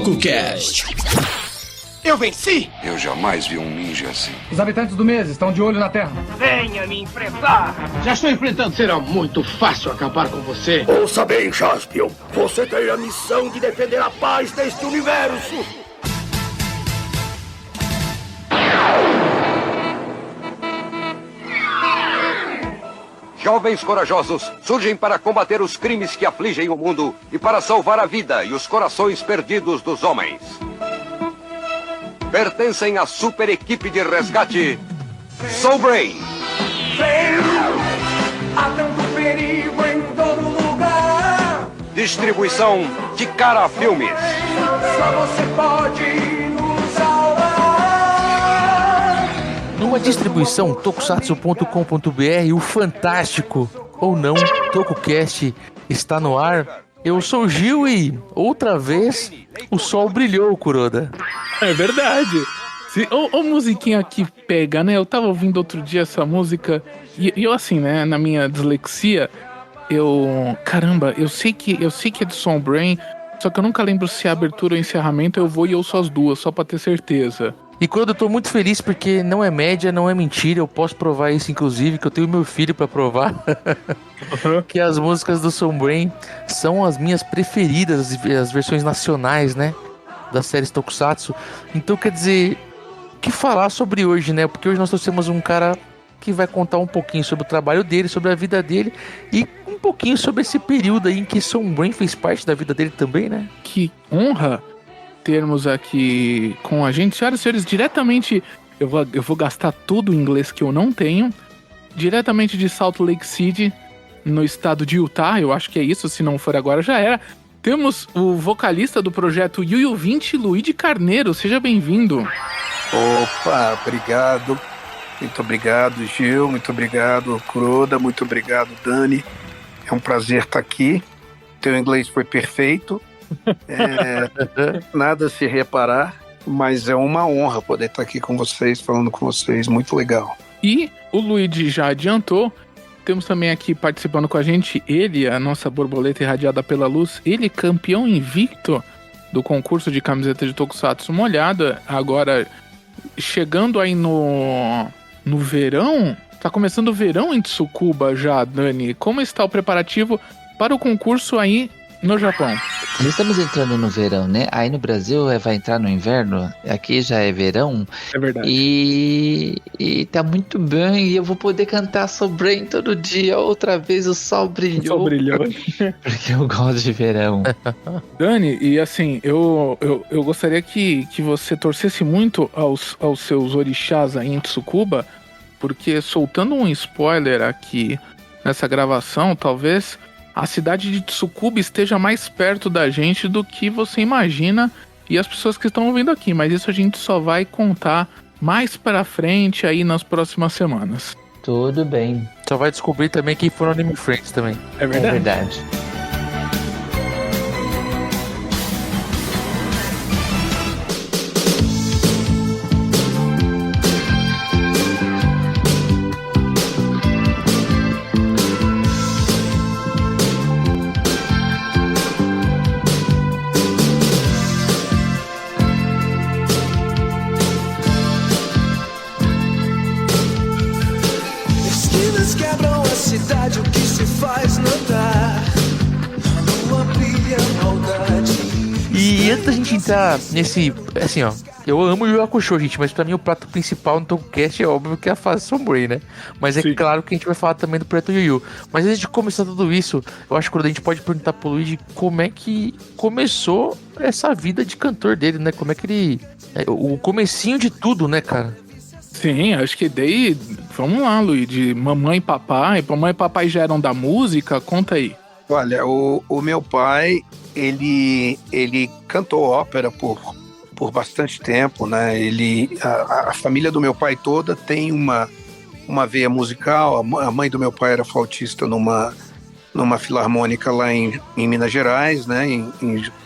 TokuCast. Eu venci! Eu jamais vi um ninja assim. Os habitantes do mês estão de olho na Terra. Venha me enfrentar! Já estou enfrentando. Será muito fácil acabar com você. Ouça bem, Jaspion. Você tem a missão de defender a paz deste universo. Jovens corajosos surgem para combater os crimes que afligem o mundo e para salvar a vida e os corações perdidos dos homens. Pertencem à super equipe de resgate Soul Brain. Há tanto perigo em todo lugar. Distribuição de Cara Filmes. Só você pode nos salvar. Numa distribuição tokusatsu.com.br, o fantástico, ou não, TokuCast está no ar. Eu sou o Gil e, outra vez, o sol brilhou, Kuroda. É verdade. Ô musiquinha que pega, né? Eu tava ouvindo outro dia essa música e eu assim, né? Na minha dislexia, caramba, eu sei que é de Soul Brain, só que eu nunca lembro se é abertura ou encerramento. Eu vou e ouço as duas, só pra ter certeza. E quando eu tô muito feliz porque não é média, não é mentira, eu posso provar isso inclusive, que eu tenho meu filho pra provar, que as músicas do Soul Brain são as minhas preferidas, as versões nacionais, né, das séries Tokusatsu. Então quer dizer, o que falar sobre hoje, né, porque hoje nós trouxemos um cara que vai contar um pouquinho sobre o trabalho dele, sobre a vida dele e um pouquinho sobre esse período aí em que Soul Brain fez parte da vida dele também, né. Que honra termos aqui com a gente, senhoras e senhores, diretamente, eu vou gastar tudo em inglês que eu não tenho, diretamente de Salt Lake City, no estado de Utah, eu acho que é isso, se não for agora já era, temos o vocalista do projeto Yuyu 20, Luigi Carneiro, seja bem-vindo. Opa, obrigado, muito obrigado Gil, muito obrigado Kuroda, muito obrigado Dani, é um prazer estar aqui, teu inglês foi perfeito. Nada a se reparar, mas é uma honra poder estar aqui com vocês, falando com vocês, muito legal. E o Luigi já adiantou, temos também aqui participando com a gente, ele, a nossa borboleta irradiada pela luz, ele campeão invicto do concurso de camiseta de Tokusatsu molhada, agora chegando aí no verão, tá começando o verão em Tsukuba já, Dani, como está o preparativo para o concurso aí no Japão? Já estamos entrando no verão, né? Aí no Brasil vai entrar no inverno. Aqui já é verão. É verdade. E tá muito bem. E eu vou poder cantar Soul Brain todo dia. Outra vez o sol brilhou. O sol brilhou. Porque eu gosto de verão. Dani, e assim, eu gostaria que você torcesse muito aos seus orixás aí em Tsukuba, porque soltando um spoiler aqui nessa gravação, talvez a cidade de Tsukuba esteja mais perto da gente do que você imagina e as pessoas que estão ouvindo aqui, mas isso a gente só vai contar mais pra frente aí nas próximas semanas. Tudo bem. Só vai descobrir também quem foram Anime Friends também. É verdade? É verdade. E antes da gente entrar nesse, assim ó, eu amo o Yu Hakusho, gente, mas pra mim o prato principal no TokuCast é óbvio que é a fase Soul Brain, né? Mas é claro que a gente vai falar também do projeto Yu. Mas antes de começar tudo isso, eu acho que a gente pode perguntar pro Luigi como é que começou essa vida de cantor dele, né? Como é que ele... o comecinho de tudo, né, cara? Sim, acho que daí... Vamos lá, Luigi. Mamãe e papai já eram da música? Conta aí. Olha, o meu pai, ele cantou ópera por bastante tempo, né? A família do meu pai toda tem uma veia musical. A mãe do meu pai era flautista numa filarmônica lá em Minas Gerais, né?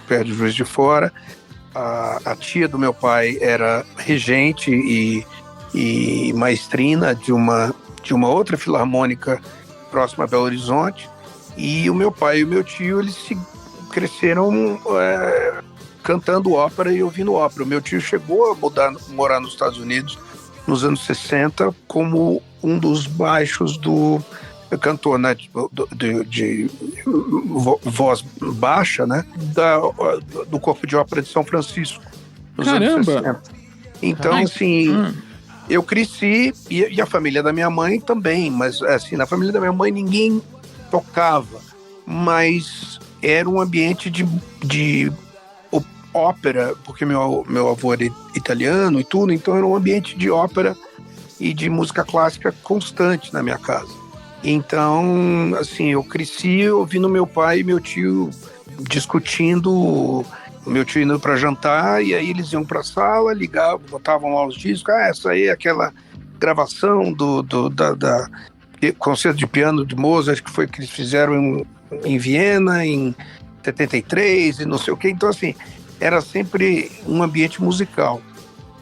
Perto de Juiz de Fora. A tia do meu pai era regente e maestrina de uma outra filarmônica próxima a Belo Horizonte. E o meu pai e o meu tio, eles cresceram cantando ópera e ouvindo ópera. O meu tio chegou a morar nos Estados Unidos nos anos 60 como um dos baixos do cantor, né, de voz baixa, né, do Corpo de Ópera de São Francisco, nos anos 60. Então, assim, eu cresci, e a família da minha mãe também, mas assim, na família da minha mãe ninguém tocava, mas era um ambiente de ópera, porque meu avô era italiano e tudo, então era um ambiente de ópera e de música clássica constante na minha casa. Então, assim, eu cresci ouvindo meu pai e meu tio discutindo, meu tio indo para jantar, e aí eles iam para a sala, ligavam, botavam lá os discos, essa aí é aquela gravação da concerto de piano de Mozart, que foi que eles fizeram em Viena, em 73, e não sei o quê. Então, assim, era sempre um ambiente musical.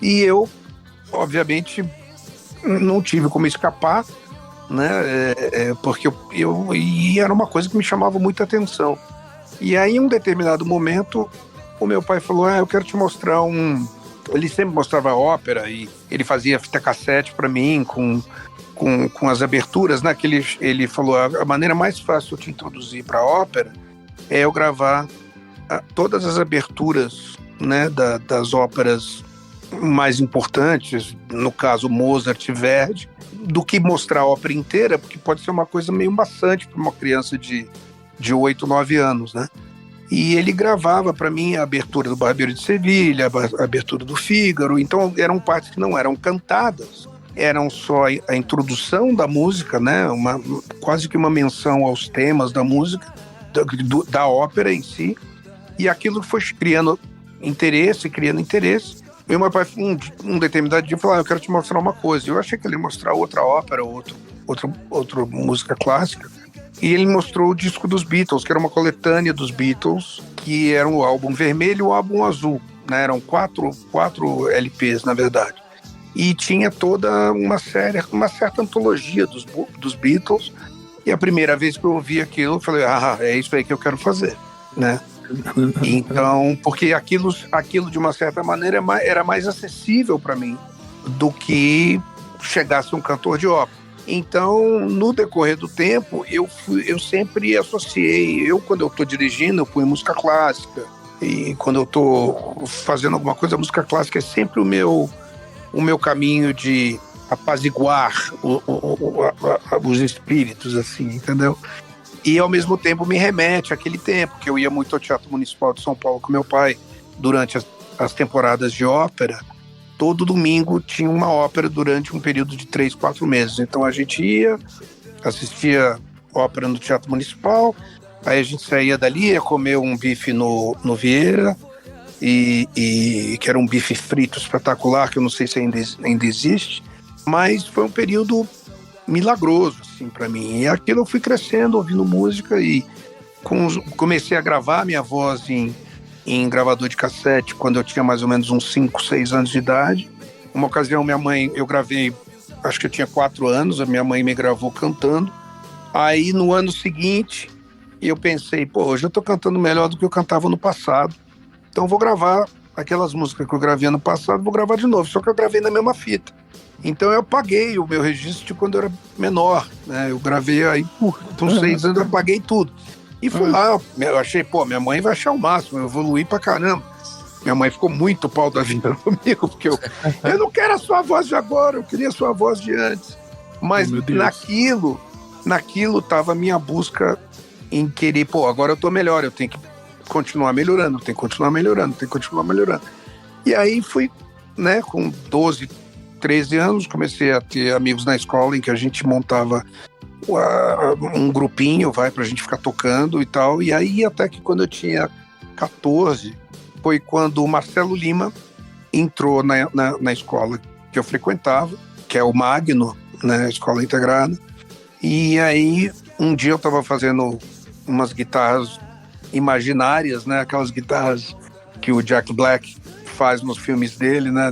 E eu, obviamente, não tive como escapar, né? Porque e era uma coisa que me chamava muita atenção. E aí, em um determinado momento, o meu pai falou, eu quero te mostrar Ele sempre mostrava ópera, e ele fazia fita cassete para mim, com as aberturas, né? Que ele falou, a maneira mais fácil de te introduzir para a ópera é eu gravar todas as aberturas, né, das óperas mais importantes, no caso Mozart e Verdi, do que mostrar a ópera inteira, porque pode ser uma coisa meio maçante para uma criança de 8, 9 anos, né? E ele gravava para mim a abertura do Barbeiro de Sevilha, a abertura do Fígaro. Então eram partes que não eram cantadas, eram só a introdução da música, né? Quase que uma menção aos temas da música, da ópera em si. E aquilo foi criando interesse. E meu pai, um determinado dia, falou, eu quero te mostrar uma coisa. Eu achei que ele ia mostrar outra ópera, outra música clássica. E ele mostrou o disco dos Beatles, que era uma coletânea dos Beatles, que era o álbum vermelho e o álbum azul, né? Eram quatro LPs, na verdade. E tinha toda uma certa antologia dos Beatles. E a primeira vez que eu ouvi aquilo, eu falei, é isso aí que eu quero fazer, né? Então, porque aquilo de uma certa maneira era mais acessível para mim do que chegasse um cantor de ópera. Então, no decorrer do tempo, eu sempre associei, quando eu estou dirigindo, eu ponho música clássica, e quando eu estou fazendo alguma coisa, a música clássica é sempre o meu caminho de apaziguar os espíritos, assim, entendeu? E ao mesmo tempo me remete àquele tempo que eu ia muito ao Teatro Municipal de São Paulo com meu pai durante as temporadas de ópera. Todo domingo tinha uma ópera durante um período de 3, 4 meses. Então a gente ia, assistia ópera no Teatro Municipal, aí a gente saía dali, ia comer um bife no Vieira, e que era um bife frito espetacular, que eu não sei se ainda existe, mas foi um período milagroso, assim, para mim. E aquilo eu fui crescendo, ouvindo música, e comecei a gravar minha voz em gravador de cassete quando eu tinha mais ou menos uns 5, 6 anos de idade. Uma ocasião, eu gravei, acho que eu tinha 4 anos, a minha mãe me gravou cantando. Aí, no ano seguinte, eu pensei, hoje eu tô cantando melhor do que eu cantava no passado, então vou gravar aquelas músicas que eu gravei ano passado, vou gravar de novo, só que eu gravei na mesma fita. Então eu apaguei o meu registro de quando eu era menor, né? Eu gravei aí com 6 anos, eu apaguei tudo. E fui lá, eu achei, minha mãe vai achar o máximo, eu evoluí pra caramba. Minha mãe ficou muito pau da vida comigo, porque eu não quero a sua voz de agora, eu queria a sua voz de antes. Mas naquilo tava a minha busca em querer, agora eu tô melhor, eu tenho que continuar melhorando, E aí fui, né, com 12, 13 anos, comecei a ter amigos na escola em que a gente montava um grupinho, pra gente ficar tocando e tal. E aí, até que quando eu tinha 14, foi quando o Marcelo Lima entrou na escola que eu frequentava, que é o Magno, né, Escola Integrada. E aí, um dia eu estava fazendo umas guitarras imaginárias, né, aquelas guitarras que o Jack Black faz nos filmes dele, né?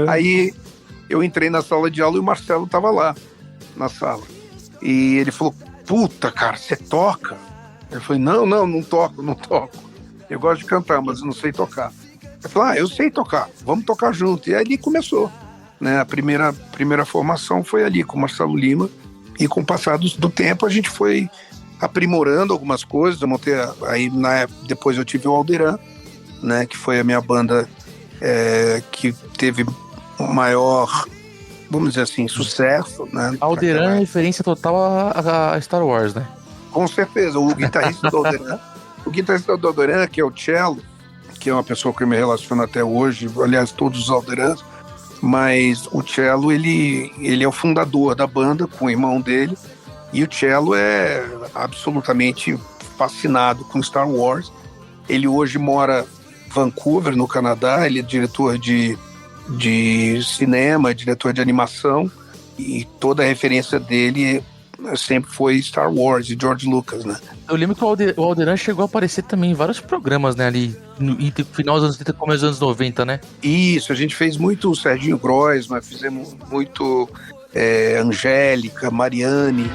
Aí eu entrei na sala de aula e o Marcelo tava lá na sala. E ele falou, puta, cara, você toca? Eu falei, não toco. Eu gosto de cantar, mas eu não sei tocar. Eu falei, eu sei tocar, vamos tocar junto. E aí ali começou, né? A primeira formação foi ali com o Marcelo Lima, e com o passar do tempo a gente foi aprimorando algumas coisas. Eu montei, aí depois eu tive o Alderan, né? Que foi a minha banda que teve o maior, vamos dizer assim, sucesso, né? Alderan é referência total a Star Wars, né? Com certeza, o guitarrista do Alderan, que é o Cello, que é uma pessoa que eu me relaciono até hoje, aliás, todos os Alderans, mas o Cello, ele é o fundador da banda com o irmão dele, e o Cello é absolutamente fascinado com Star Wars. Ele hoje mora em Vancouver, no Canadá, ele é diretor de cinema, diretor de animação, e toda a referência dele sempre foi Star Wars e George Lucas, né? Eu lembro que o Alderan chegou a aparecer também em vários programas, né? Ali no final dos anos 80, começo dos anos 90, né? Isso, a gente fez muito Serginho Groisman, fizemos muito Angélica, Mariane.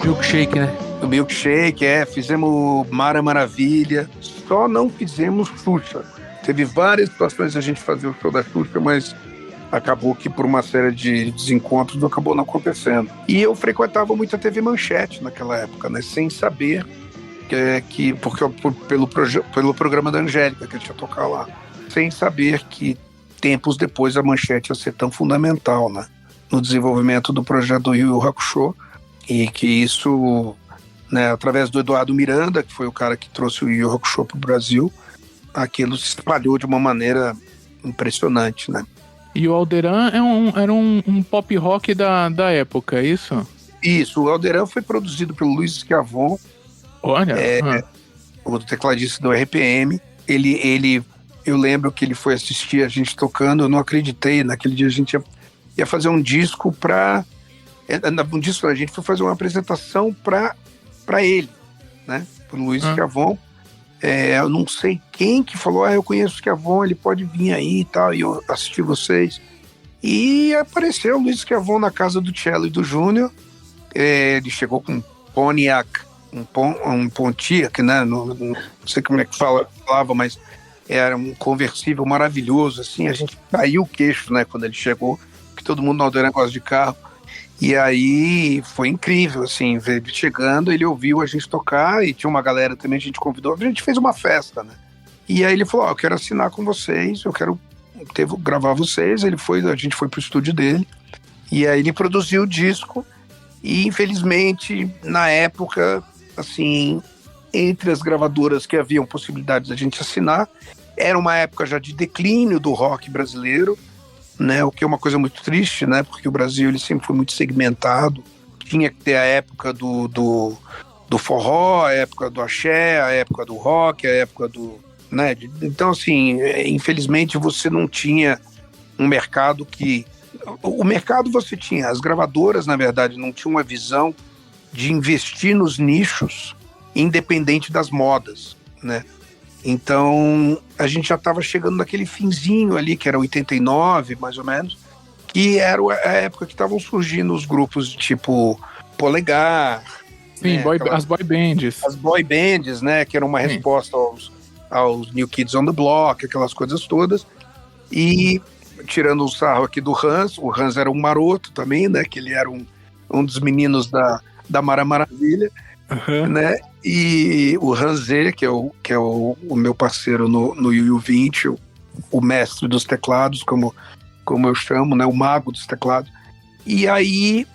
Milkshake, né? O Milkshake, fizemos Mara Maravilha, só não fizemos Xuxa. Teve várias situações de a gente fazer o show da Xuxa, mas acabou que por uma série de desencontros acabou não acontecendo. E eu frequentava muito a TV Manchete naquela época, né? Sem saber pelo programa da Angélica que a gente ia tocar lá, sem saber que tempos depois a Manchete ia ser tão fundamental, né? No desenvolvimento do projeto do Yu Yu Hakusho, e que isso, né, através do Eduardo Miranda, que foi o cara que trouxe o Yu Yu Hakusho para o Brasil, aquilo se espalhou de uma maneira impressionante, né? E o Alderan era um pop rock da época, é isso? Isso, o Alderan foi produzido pelo Luiz Schiavon. Olha, o tecladista do RPM. Eu lembro que ele foi assistir a gente tocando, eu não acreditei. Naquele dia a gente ia fazer um disco a gente foi fazer uma apresentação para ele, né? Pro Luiz Schiavon. Eu não sei quem que falou, eu conheço o Schiavon, ele pode vir aí e tal, e eu assisti vocês. E apareceu o Luiz Schiavon na casa do Cello e do Júnior. Ele chegou com um Pontiac, um Pontiac, né? Não sei como é que falava, mas era um conversível maravilhoso, assim. A gente caiu o queixo, né, quando ele chegou, porque todo mundo no Alderan gosta de carro. E aí foi incrível, assim, ele chegando, ele ouviu a gente tocar, e tinha uma galera também, a gente convidou, a gente fez uma festa, né? E aí ele falou, eu quero assinar com vocês, eu quero gravar vocês. A gente foi pro estúdio dele, e aí ele produziu o disco, e infelizmente, na época, assim, entre as gravadoras que haviam possibilidade da gente assinar, era uma época já de declínio do rock brasileiro, né, o que é uma coisa muito triste, né, porque o Brasil ele sempre foi muito segmentado. Tinha que ter a época do forró, a época do axé, a época do rock, a época do... né, então, assim, infelizmente você não tinha um mercado que... O mercado você tinha, as gravadoras, na verdade, não tinham uma visão de investir nos nichos independente das modas, né? Então, a gente já estava chegando naquele finzinho ali, que era 89, mais ou menos, que era a época que estavam surgindo os grupos tipo Polegar. Sim, né? As boy bands. As boy bands, né? Que era uma resposta aos New Kids on the Block, aquelas coisas todas. E, tirando o sarro aqui do Hans, o Hans era um maroto também, né? Que ele era um dos meninos da Mara Maravilha, né? E o Ranzé, que é o meu parceiro no Yu Yu 20, o mestre dos teclados, como eu chamo, né, o mago dos teclados. E aí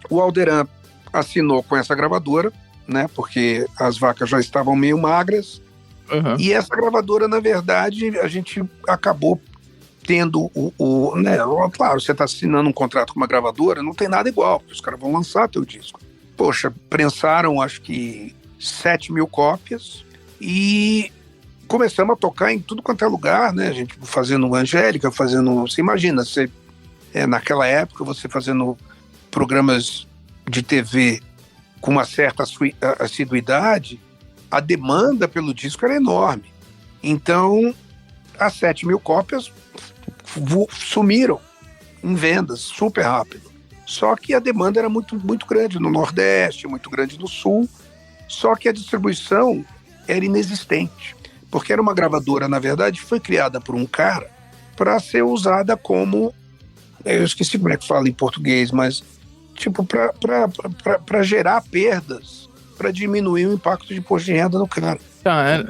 o Alderan assinou com essa gravadora, né, porque as vacas já estavam meio magras. E essa gravadora, na verdade, a gente acabou tendo né, claro, você está assinando um contrato com uma gravadora, não tem nada igual, os caras vão lançar teu disco. Poxa, prensaram, acho que 7.000 cópias, e começamos a tocar em tudo quanto é lugar, né? A gente fazendo Angélica, você imagina, naquela época, você fazendo programas de TV com uma certa assiduidade, a demanda pelo disco era enorme. Então, as 7.000 cópias sumiram em vendas super rápido. Só que a demanda era muito, muito grande no Nordeste, muito grande no Sul, só que a distribuição era inexistente, porque era uma gravadora, na verdade, foi criada por um cara para ser usada como, eu esqueci como é que fala em português, mas tipo para gerar perdas, para diminuir o impacto de imposto de renda no cara.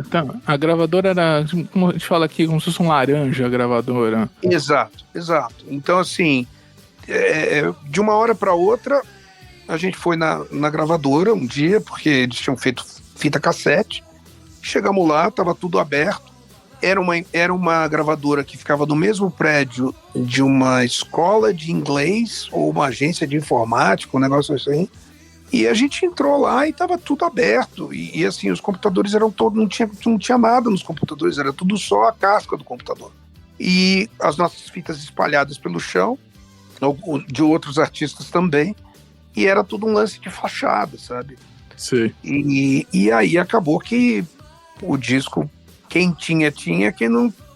Tá. A gravadora era, como a gente fala aqui, como se fosse um laranja a gravadora. Exato. Então, assim, de uma hora para outra, a gente foi na gravadora um dia, porque eles tinham feito fita cassete. Chegamos lá, estava tudo aberto. Era uma gravadora que ficava no mesmo prédio de uma escola de inglês ou uma agência de informática, um negócio assim. E a gente entrou lá e estava tudo aberto. E assim, os computadores eram todos, não tinha nada nos computadores, era tudo só a casca do computador. E as nossas fitas espalhadas pelo chão, de outros artistas também. E era tudo um lance de fachada, sabe? Sim. E aí acabou que o disco, quem tinha, quem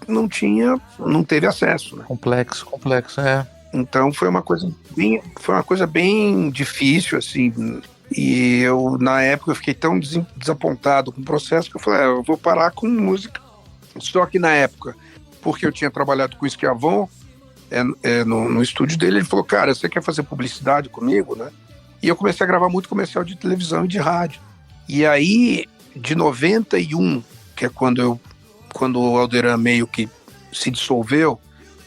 não tinha, não teve acesso, né? Complexo, é. Então foi uma coisa bem difícil, assim. E eu, na época, eu fiquei tão desapontado com o processo que eu falei, eu vou parar com música. Só que na época, porque eu tinha trabalhado com o Schiavon, no estúdio dele, ele falou, cara, você quer fazer publicidade comigo, né? E eu comecei a gravar muito comercial de televisão e de rádio. E aí, de 91, que é quando o Alderan meio que se dissolveu,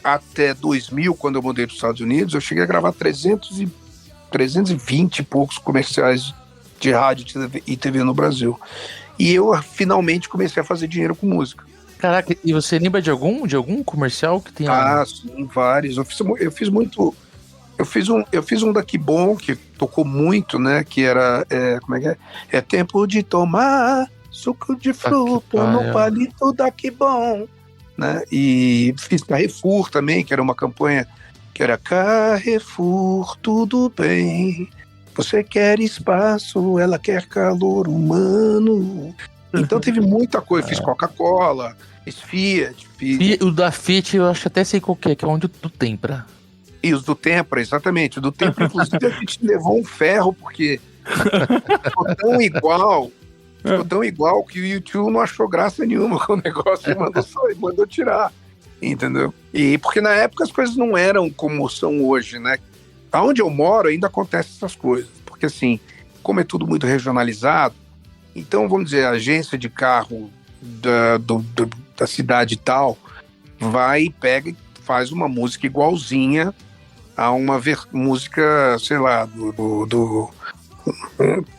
até 2000, quando eu mudei para os Estados Unidos, eu cheguei a gravar 320 e poucos comerciais de rádio e TV no Brasil. E eu finalmente comecei a fazer dinheiro com música. Caraca, e você lembra de algum comercial que tenha... Sim, vários. Eu fiz muito... Eu fiz um da Kibon, que tocou muito, né? Que era... como é que é? É tempo de tomar suco de fruta no palito da Kibon. Né? E fiz Carrefour também, que era uma campanha que era Carrefour, tudo bem, você quer espaço, ela quer calor humano. Então teve muita coisa, fiz Coca-Cola, fiz Fiat. O da Fiat eu acho que até sei qual que é o do Tempra. E os do Tempra, exatamente. O do Tempra, inclusive, a gente levou um ferro, porque ficou tão igual que o YouTube não achou graça nenhuma com o negócio e mandou tirar, entendeu? E porque na época as coisas não eram como são hoje, né? Aonde eu moro ainda acontecem essas coisas, porque assim, como é tudo muito regionalizado, então vamos dizer, a agência de carro da cidade tal vai e pega e faz uma música igualzinha a uma música, sei lá,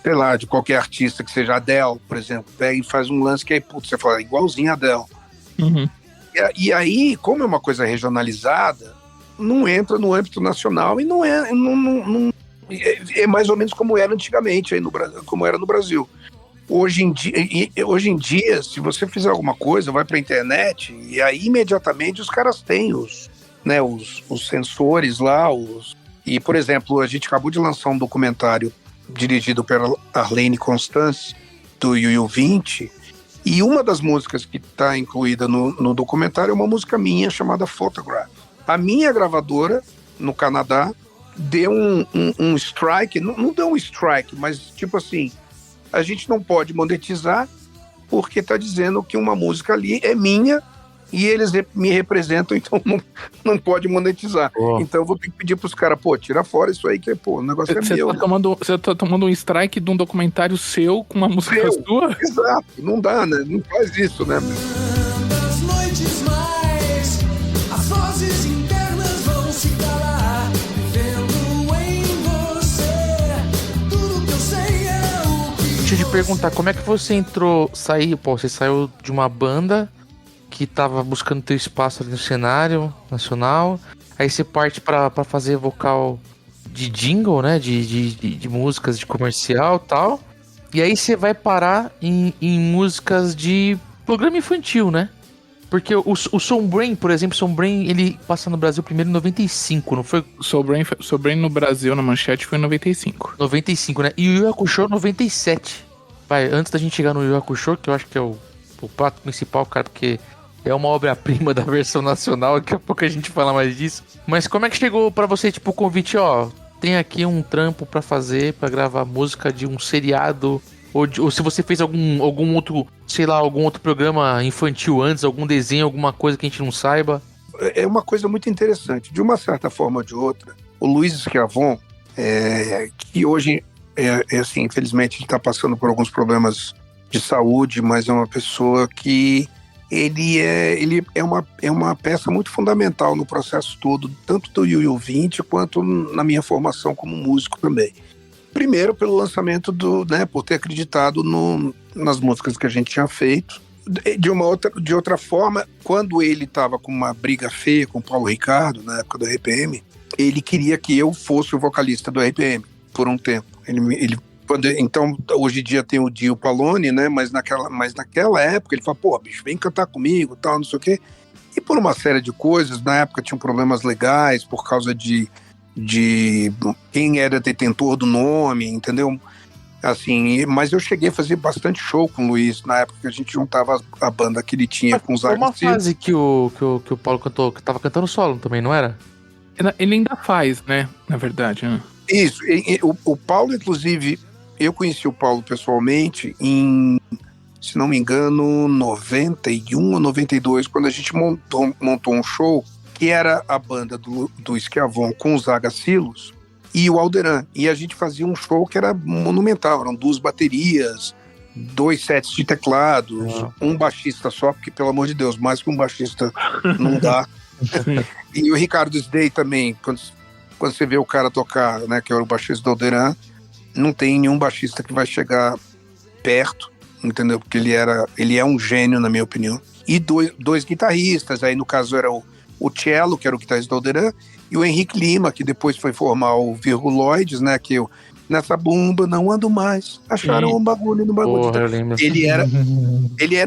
sei lá, de qualquer artista que seja Adele, por exemplo, pega e faz um lance que aí, putz, você fala, igualzinho a Adele. Uhum. E aí, como é uma coisa regionalizada, não entra no âmbito nacional e não é mais ou menos como era antigamente aí no Brasil, como era no Brasil. Hoje em dia, se você fizer alguma coisa, vai pra internet e aí imediatamente os caras têm os sensores lá, e, por exemplo, a gente acabou de lançar um documentário dirigido pela Arlene Constance, do Yu 20, e uma das músicas que está incluída no documentário é uma música minha chamada Photograph. A minha gravadora, no Canadá, deu um strike, não deu um strike, mas tipo assim, a gente não pode monetizar porque está dizendo que uma música ali é minha e eles me representam, então não pode monetizar. Oh. Então eu vou ter que pedir pros caras, tira fora isso aí, que o negócio é meu. Você tá tomando um strike de um documentário seu com uma música sua? Exato, não dá, né? Não faz isso, né? Das noites mais, as vozes internas vão se calar, vivendo em você, tudo que eu sei é o que... Deixa eu te perguntar, como é que você você saiu de uma banda que tava buscando teu espaço ali no cenário nacional, aí você parte pra fazer vocal de jingle, né, de músicas de comercial e tal, e aí você vai parar em músicas de programa infantil, né, porque o Soul Brain, por exemplo, ele passa no Brasil primeiro em 95, não foi? Soul Brain no Brasil, na Manchete, foi em 95. 95, né, e o Yu Hakusho 97. Vai, antes da gente chegar no Yu Hakusho, que eu acho que é o pro prato principal, cara, porque é uma obra-prima da versão nacional. Daqui a pouco a gente fala mais disso. Mas como é que chegou pra você, tipo, o convite, ó, tem aqui um trampo pra fazer, pra gravar música de um seriado, ou se você fez algum outro, sei lá, algum outro programa infantil antes, algum desenho, alguma coisa que a gente não saiba? É uma coisa muito interessante. De uma certa forma ou de outra, o Luiz Schiavon, que hoje, assim, infelizmente, ele está passando por alguns problemas de saúde, mas é uma pessoa que ele é uma peça muito fundamental no processo todo, tanto do Yu 20 quanto na minha formação como músico também. Primeiro, pelo lançamento por ter acreditado nas músicas que a gente tinha feito. De outra forma, quando ele estava com uma briga feia com o Paulo Ricardo, na época do RPM, ele queria que eu fosse o vocalista do RPM por um tempo. Então, hoje em dia tem o Dio Palone, né? Mas naquela época ele falou, pô, bicho, vem cantar comigo, tal, não sei o quê. E por uma série de coisas, na época tinham problemas legais por causa de quem era detentor do nome, entendeu? Assim, mas eu cheguei a fazer bastante show com o Luiz, na época que a gente juntava a banda que ele tinha com os Foi uma fase que o Paulo cantou, que tava cantando solo também, não era? Ele ainda faz, né? Na verdade. Né? Isso. O Paulo, inclusive, eu conheci o Paulo pessoalmente em, se não me engano, 91 ou 92, quando a gente montou um show que era a banda do Schiavon com os Agacilos e o Alderan. E a gente fazia um show que era monumental. Eram 2 baterias, 2 sets de teclados, um baixista só, porque, pelo amor de Deus, mais que um baixista não dá. E o Ricardo Sday também, quando você vê o cara tocar, né, que era o baixista do Alderan, não tem nenhum baixista que vai chegar perto, entendeu? Porque ele é um gênio, na minha opinião. E dois guitarristas, aí no caso era o Cello, que era o guitarrista do Alderan, e o Henrique Lima, que depois foi formar o Virguloides, né, que eu, nessa bomba não ando mais, acharam um bagulho no bagulho. Porra, eu lembro. Ele era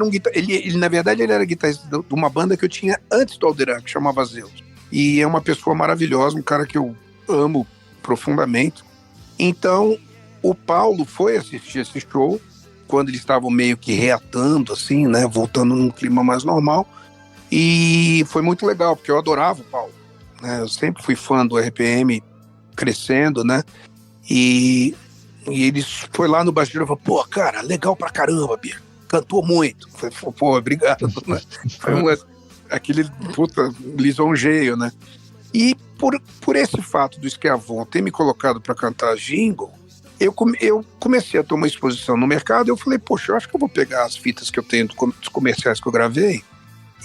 um ele na verdade ele era guitarrista de uma banda que eu tinha antes do Alderan, que chamava Zeus. E é uma pessoa maravilhosa, um cara que eu amo profundamente. Então, o Paulo foi assistir esse show quando eles estavam meio que reatando, assim, né, voltando num clima mais normal. E foi muito legal, porque eu adorava o Paulo, né? Eu sempre fui fã do RPM crescendo, né? E ele foi lá no bastidor e falou, pô, cara, legal pra caramba, Bia. Cantou muito. Falei, pô, obrigado. Né? Foi aquele puta lisonjeio, né? E por esse fato do Schiavon ter me colocado pra cantar jingle, eu comecei a ter uma exposição no mercado e eu falei, poxa, eu acho que eu vou pegar as fitas que eu tenho dos comerciais que eu gravei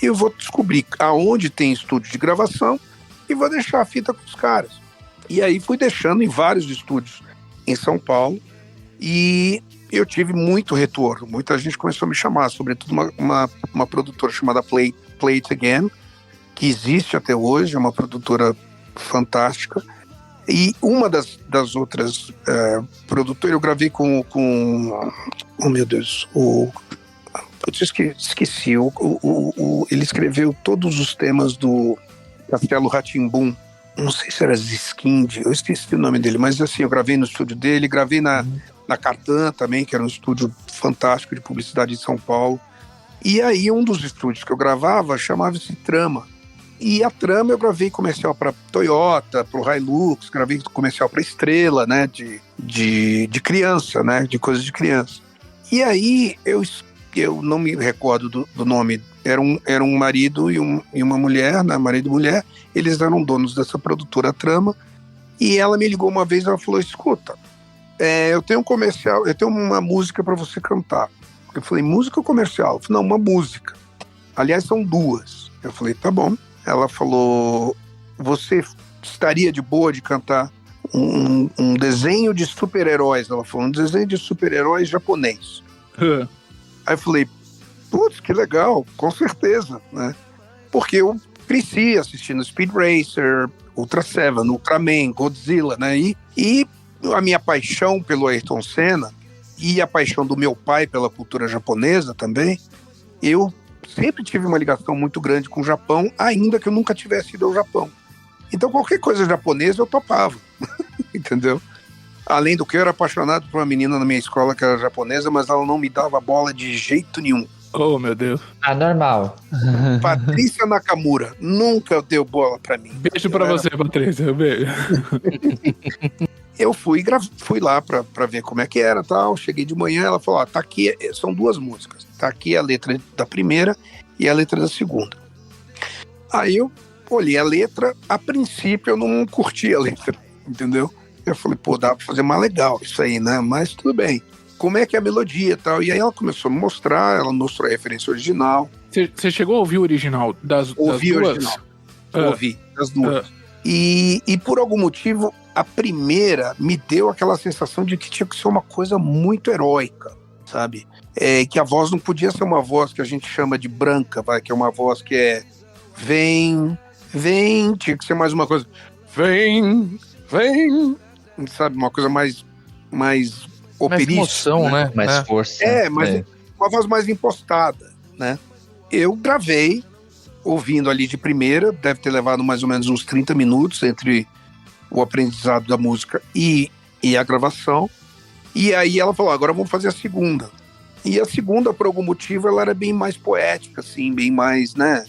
e eu vou descobrir aonde tem estúdio de gravação e vou deixar a fita com os caras. E aí fui deixando em vários estúdios em São Paulo e eu tive muito retorno. Muita gente começou a me chamar, sobretudo uma produtora chamada Play It Again, que existe até hoje, é uma produtora fantástica. E uma das outras produtoras, eu gravei com oh meu Deus, eu esqueci, ele escreveu todos os temas do Castelo Rá-Tim-Bum, não sei se era Ziskind, eu esqueci o nome dele, mas assim, eu gravei no estúdio dele, gravei na Cartan também, que era um estúdio fantástico de publicidade em São Paulo. E aí um dos estúdios que eu gravava chamava-se Trama. E a Trama eu gravei comercial para Toyota, para o Hilux, gravei comercial para Estrela, né, de criança, né, de coisas de criança. E aí eu não me recordo do nome, era um marido e uma mulher, né, marido e mulher, eles eram donos dessa produtora Trama, e ela me ligou uma vez e ela falou, escuta, eu tenho um comercial, eu tenho uma música para você cantar. Eu falei, música ou comercial? Eu falei, não, uma música. Aliás, são 2. Eu falei, tá bom. Ela falou, você estaria de boa de cantar um desenho de super-heróis? Ela falou, um desenho de super-heróis japonês. Aí eu falei, putz, que legal, com certeza, né? Porque eu cresci assistindo Speed Racer, Ultra Seven, Ultraman, Godzilla, né? E a minha paixão pelo Ayrton Senna e a paixão do meu pai pela cultura japonesa também, eu sempre tive uma ligação muito grande com o Japão, ainda que eu nunca tivesse ido ao Japão. Então qualquer coisa japonesa eu topava, entendeu? Além do que eu era apaixonado por uma menina na minha escola que era japonesa, mas ela não me dava bola de jeito nenhum. Oh, meu Deus. Anormal. Patrícia Nakamura nunca deu bola pra mim. Beijo pra você, Patrícia. Beijo. Eu fui lá pra ver como é que era, tal. Cheguei de manhã, ela falou, tá aqui, são 2 músicas. Tá aqui a letra da primeira e a letra da segunda. Aí eu olhei a letra, a princípio eu não curti a letra, entendeu? Eu falei, pô, dá pra fazer mais legal isso aí, né? Mas tudo bem. Como é que é a melodia e tal? E aí ela começou a me mostrar, ela mostrou a referência original. Você chegou a ouvir o original das duas? Original. Ouvi, das duas. E por algum motivo, a primeira me deu aquela sensação de que tinha que ser uma coisa muito heróica, sabe? Que a voz não podia ser uma voz que a gente chama de branca, que é uma voz que é vem, tinha que ser mais uma coisa vem, sabe? Uma coisa mais operística. Mais emoção, né? Mais força. Mas uma voz mais impostada, né? Eu gravei, ouvindo ali de primeira, deve ter levado mais ou menos uns 30 minutos entre o aprendizado da música e a gravação. E aí ela falou, agora vamos fazer a segunda. E a segunda, por algum motivo, ela era bem mais poética, assim, bem mais, né?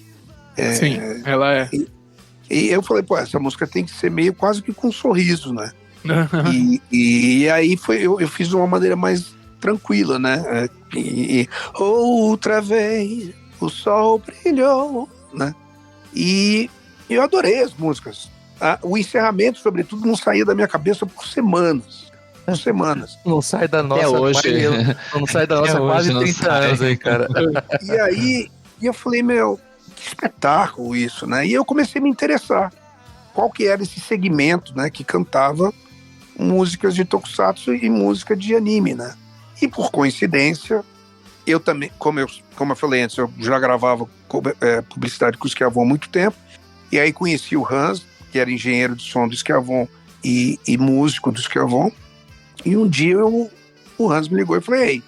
Sim, ela é. E eu falei, pô, essa música tem que ser meio quase que com um sorriso, né? e aí eu fiz de uma maneira mais tranquila, né? Outra vez o sol brilhou, né? E eu adorei as músicas. O encerramento, sobretudo, não saía da minha cabeça por semanas. Não sai da nossa hoje. Não sai da nossa quase 30 anos aí, cara. E aí eu falei, meu, que espetáculo isso, né? E eu comecei a me interessar. Qual que era esse segmento, né? Que cantava músicas de tokusatsu e música de anime, né? E por coincidência, eu também, como eu falei antes, eu já gravava publicidade com o Schiavon há muito tempo, e aí conheci o Hans, que era engenheiro de som do Schiavon e músico do Schiavon, e um dia o Hans me ligou e falei, ei,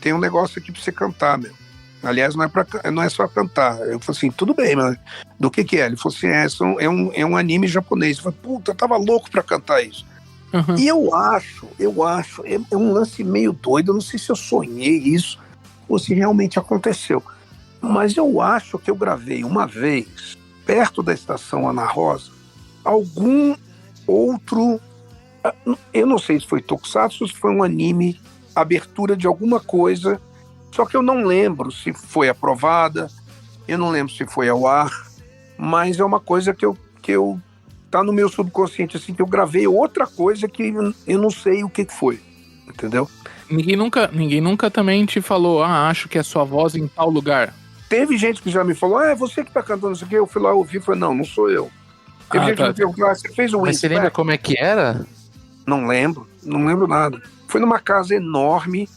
tem um negócio aqui pra você cantar, meu. Aliás, não é só cantar. Eu falei assim, tudo bem, mas do que é? Ele falou assim, é um anime japonês. Eu falei, puta, eu tava louco pra cantar isso. Uhum. E eu acho, é um lance meio doido, eu não sei se eu sonhei isso ou se realmente aconteceu. Mas eu acho que eu gravei uma vez, perto da estação Ana Rosa, algum outro, eu não sei se foi tokusatsu, se foi um anime, abertura de alguma coisa, só que eu não lembro se foi aprovada, eu não lembro se foi ao ar, mas é uma coisa que eu tá no meu subconsciente, assim, que eu gravei outra coisa que eu não sei o que foi, entendeu? Ninguém nunca também te falou, acho que é sua voz em tal lugar. Teve gente que já me falou, é você que tá cantando isso aqui, eu fui lá ouvir e falei, não sou eu. Teve gente que me perguntou, você fez o Mas você lembra como é que era? Não lembro nada. Foi numa casa enorme,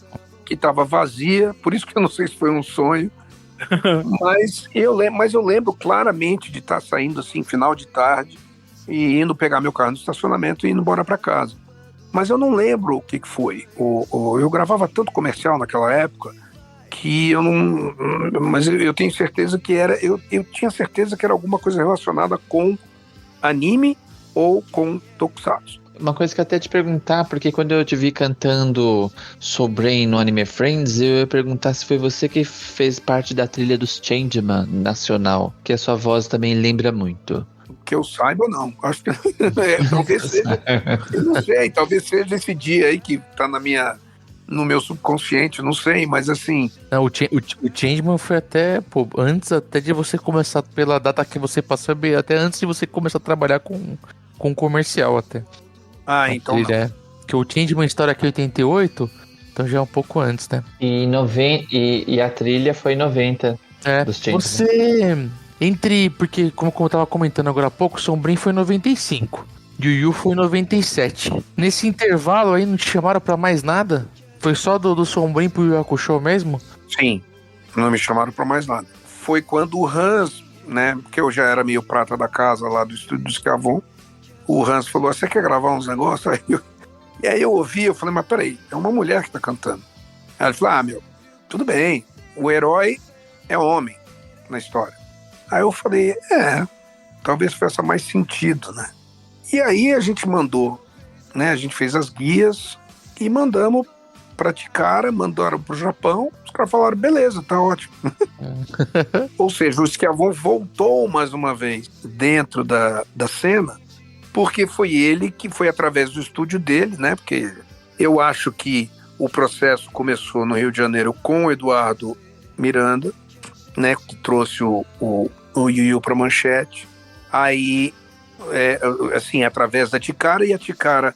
que estava vazia, por isso que eu não sei se foi um sonho, mas eu lembro claramente de estar saindo assim, final de tarde, e indo pegar meu carro no estacionamento e indo embora para casa. Mas eu não lembro o que foi. Eu gravava tanto comercial naquela época que eu não... Mas eu tenho certeza que era... Eu tinha certeza que era alguma coisa relacionada com anime ou com tokusatsu. Uma coisa que eu até te perguntar, porque quando eu te vi cantando Soul Brain no Anime Friends, eu ia perguntar se foi você que fez parte da trilha dos Changeman nacional, que a sua voz também lembra muito. Que eu saiba, não. Acho que talvez seja. Eu não sei, talvez seja esse dia aí que tá no meu subconsciente, não sei, mas assim. Não, o Changeman foi até, antes até de você começar, pela data que você passou, até antes de você começar a trabalhar com comercial até. Então. Porque o Changeman história aqui 88, então já é um pouco antes, né? E a trilha foi em 90. Dos Changeman. Você. Porque, como eu tava comentando agora há pouco, Sombrin foi em 95. Yu Yu foi em 97. Nesse intervalo aí, não te chamaram pra mais nada? Foi só do Sombrin pro Yu Hakusho mesmo? Sim, não me chamaram pra mais nada. Foi quando o Hans, né, porque eu já era meio prata da casa lá do estúdio do Schiavon, o Hans falou, você quer gravar uns negócios? E aí eu ouvi, eu falei, mas peraí, é uma mulher que tá cantando. Aí ele falou, meu, tudo bem, o herói é homem na história. Aí eu falei, talvez faça mais sentido, né? E aí a gente mandou, né? A gente fez as guias e mandamos pra Ticara, mandaram pro Japão, os caras falaram, beleza, tá ótimo. Ou seja, o Schiavone voltou mais uma vez dentro da cena, porque foi ele que foi através do estúdio dele, né? Porque eu acho que o processo começou no Rio de Janeiro com o Eduardo Miranda, né? Que trouxe o Yu pra Manchete. Aí, assim, através da Ticara, e a Ticara,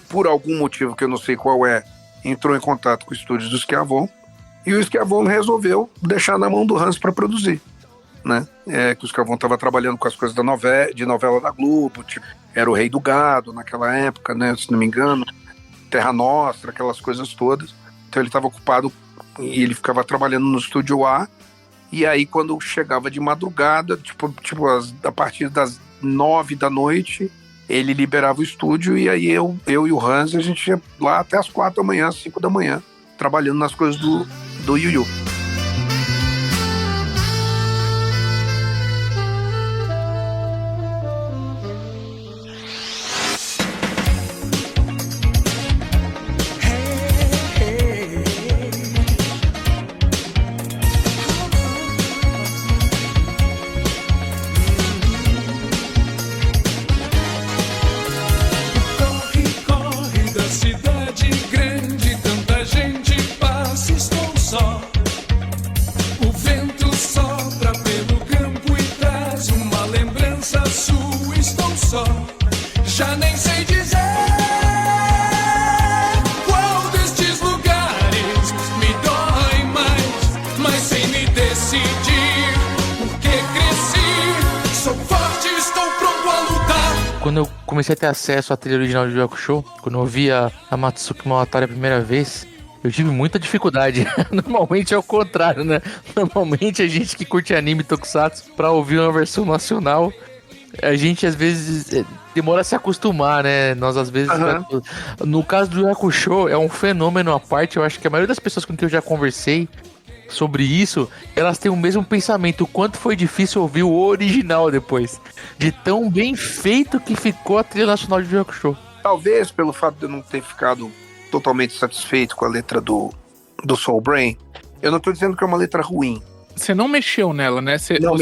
por algum motivo que eu não sei qual entrou em contato com o estúdio do Schiavone, e o Schiavone resolveu deixar na mão do Hans para produzir, né? Que o Schiavone estava trabalhando com as coisas de novela da Globo, tipo, era o Rei do Gado naquela época, né? Se não me engano, Terra Nostra, aquelas coisas todas. Então ele estava ocupado e ele ficava trabalhando no estúdio A. E aí quando chegava de madrugada, tipo a partir das 9 da noite, ele liberava o estúdio, e aí eu e o Hans, a gente ia lá até as 4 da manhã, 5 da manhã, trabalhando nas coisas do Yu. Já nem sei dizer qual destes lugares me dói mais, mas sem me decidir, porque cresci, sou forte, estou pronto a lutar. Quando eu comecei a ter acesso à trilha original de Yu Hakusho, quando eu ouvi a Matsuki Mawatari a primeira vez, eu tive muita dificuldade. Normalmente é o contrário, né? Normalmente a gente que curte anime tokusatsu, pra ouvir uma versão nacional, a gente às vezes demora a se acostumar, né? Nós às vezes... No caso do Yu Hakusho, é um fenômeno à parte. Eu acho que a maioria das pessoas com quem eu já conversei sobre isso, elas têm o mesmo pensamento. O quanto foi difícil ouvir o original depois. De tão bem feito que ficou a trilha nacional de Yu Hakusho. Talvez pelo fato de eu não ter ficado totalmente satisfeito com a letra do Soul Brain. Eu não tô dizendo que é uma letra ruim. Você não mexeu nela, né? Não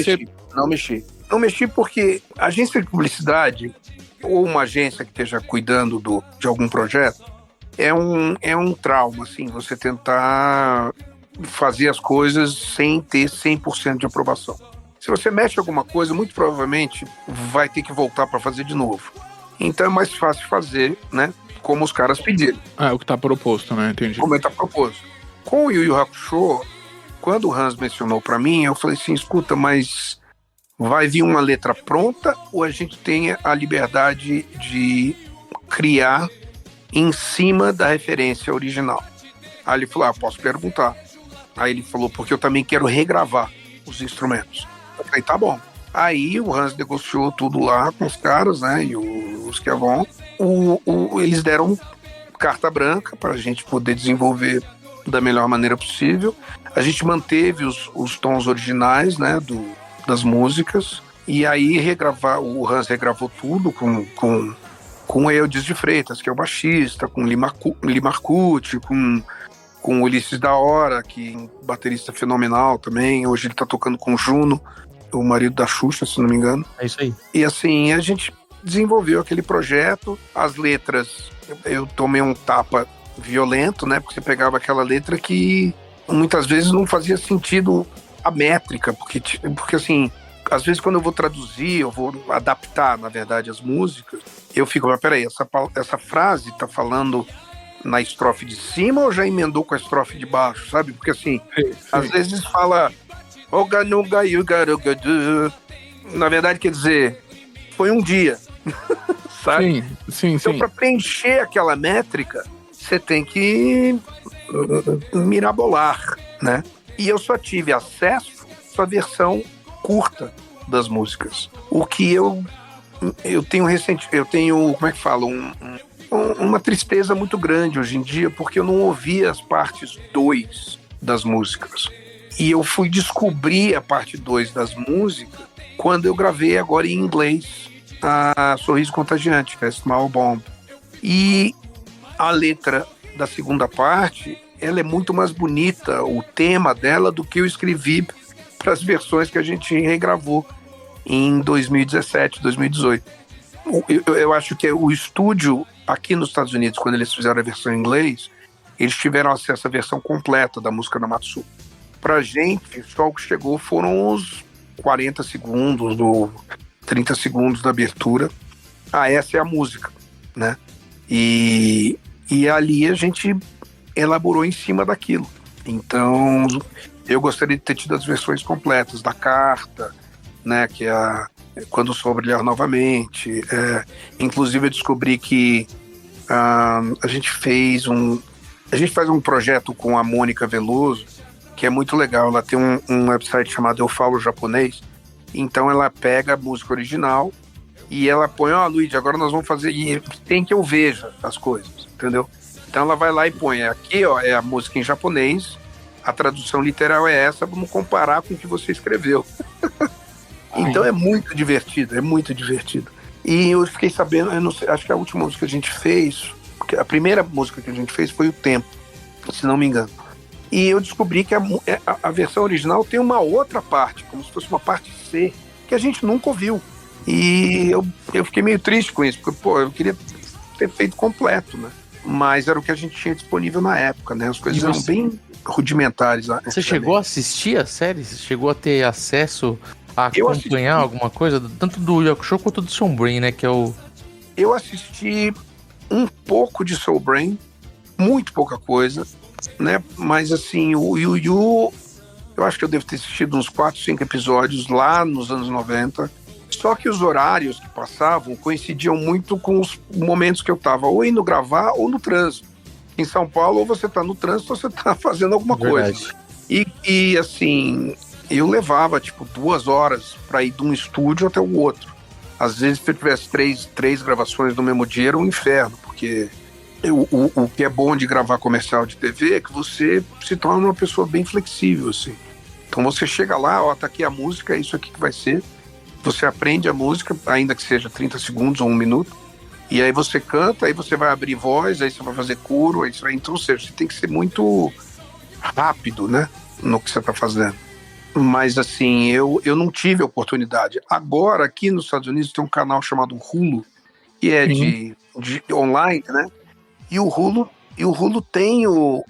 mexi. Não mexi porque a agência de publicidade, ou uma agência que esteja cuidando de algum projeto, é um trauma, assim, você tentar fazer as coisas sem ter 100% de aprovação. Se você mexe em alguma coisa, muito provavelmente vai ter que voltar para fazer de novo. Então é mais fácil fazer, né, como os caras pediram. É o que tá proposto, né? Entendi. Como tá proposto. Com o Yu Yu Hakusho, quando o Hans mencionou para mim, eu falei assim, escuta, mas vai vir uma letra pronta ou a gente tem a liberdade de criar em cima da referência original? Aí ele falou, posso perguntar. Aí ele falou, porque eu também quero regravar os instrumentos. Eu falei, tá bom. Aí o Hans negociou tudo lá com os caras, né, e o Schiavone. Eles deram carta branca para a gente poder desenvolver da melhor maneira possível. A gente manteve os tons originais, né, das músicas, e aí o Hans regravou tudo com o Eudes de Freitas, que é o baixista, com o Lee Marcucci, com o Ulisses da Hora, que é um baterista fenomenal também. Hoje ele tá tocando com o Juno, o marido da Xuxa, se não me engano. É isso aí. E assim, a gente desenvolveu aquele projeto. As letras, eu tomei um tapa violento, né? Porque você pegava aquela letra que muitas vezes não fazia sentido a métrica, porque assim, às vezes quando eu vou traduzir, eu vou adaptar, na verdade, as músicas, eu fico, mas peraí, essa frase tá falando na estrofe de cima ou já emendou com a estrofe de baixo, sabe? Porque assim, às vezes fala na verdade quer dizer, foi um dia, sabe? Sim. Então para preencher aquela métrica, você tem que mirabolar, né? E eu só tive acesso à versão curta das músicas. O que eu tenho como é que fala? Uma tristeza muito grande hoje em dia, porque eu não ouvi as partes 2 das músicas. E eu fui descobrir a parte 2 das músicas quando eu gravei agora em inglês a Sorriso Contagiante, que é Small Bomb. E a letra da segunda parte, ela é muito mais bonita, o tema dela, do que eu escrevi para as versões que a gente regravou em 2017, 2018. Eu acho que o estúdio, aqui nos Estados Unidos, quando eles fizeram a versão em inglês, eles tiveram acesso à versão completa da música da Matsu. Pra gente, só o que chegou foram os 40 segundos, 30 segundos da abertura. Essa é a música, né? E ali a gente elaborou em cima daquilo. Então, eu gostaria de ter tido as versões completas da Carta, né? Que é Quando o Sol Brilhar Novamente. Inclusive, eu descobri que a gente faz um projeto com a Mônica Veloso, que é muito legal. Ela tem um website chamado Eu Falo Japonês. Então ela pega a música original e ela põe, Luigi, agora nós vamos fazer, e tem que eu veja as coisas, entendeu? Então ela vai lá e põe, aqui é a música em japonês, a tradução literal é essa, vamos comparar com o que você escreveu. Então é muito divertido. E eu fiquei sabendo, eu não sei, acho que a última música que a gente fez, a primeira música que a gente fez foi O Tempo, se não me engano. E eu descobri que a versão original tem uma outra parte, como se fosse uma parte C, que a gente nunca ouviu. E eu fiquei meio triste com isso, porque, eu queria ter feito completo, né? Mas era o que a gente tinha disponível na época, né? As coisas eram bem rudimentares. Você chegou a assistir a série? Você chegou a ter acesso a acompanhar alguma coisa? Tanto do Yu Hakusho quanto do Soul Brain, né? Que é o... Eu assisti um pouco de Soul Brain, muito pouca coisa, né? Mas assim, o Yu, eu acho que eu devo ter assistido uns 4, 5 episódios lá nos anos 90. Só que os horários que passavam coincidiam muito com os momentos que eu estava ou indo gravar ou no trânsito. Em São Paulo, ou você está no trânsito ou você está fazendo alguma coisa. E assim, eu levava 2 horas para ir de um estúdio até o outro. Às vezes, se eu tivesse três gravações no mesmo dia, era um inferno, porque o que é bom de gravar comercial de TV é que você se torna uma pessoa bem flexível, assim. Então você chega lá, tá aqui a música, é isso aqui que vai ser. Você aprende a música, ainda que seja 30 segundos ou 1 minuto, e aí você canta, aí você vai abrir voz, aí você vai fazer coro, aí você vai... Então, ou seja, você tem que ser muito rápido, né, no que você tá fazendo. Mas, assim, eu não tive a oportunidade. Agora, aqui nos Estados Unidos, tem um canal chamado Hulu, que é de online, né, e o Hulu tem o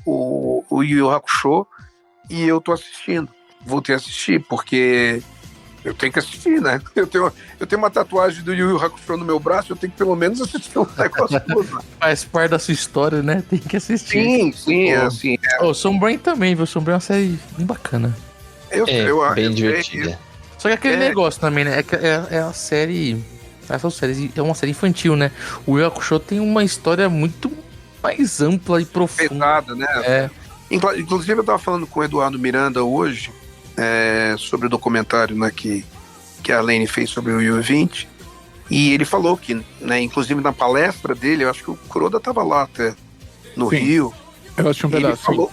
Yu Hakusho, e eu tô assistindo. Voltei a assistir, porque... eu tenho que assistir, né? Eu tenho uma tatuagem do Yu Yu Hakusho no meu braço, eu tenho que pelo menos assistir um negócio todo. Faz parte da sua história, né? Tem que assistir. Sim, assim. O Soul Brain também, viu? O Soul Brain é uma série bem bacana. Bem divertida. Só que aquele negócio também, né? É a série... Essa série é uma série infantil, né? O Yu Hakusho tem uma história muito mais ampla e profunda. Pesada, né? Inclusive, eu tava falando com o Eduardo Miranda hoje, sobre o documentário, né, que a Arlene fez sobre o Yu 20, e ele falou que, né, inclusive na palestra dele, eu acho que o Kuroda estava lá até no Rio. Eu acho um pedaço.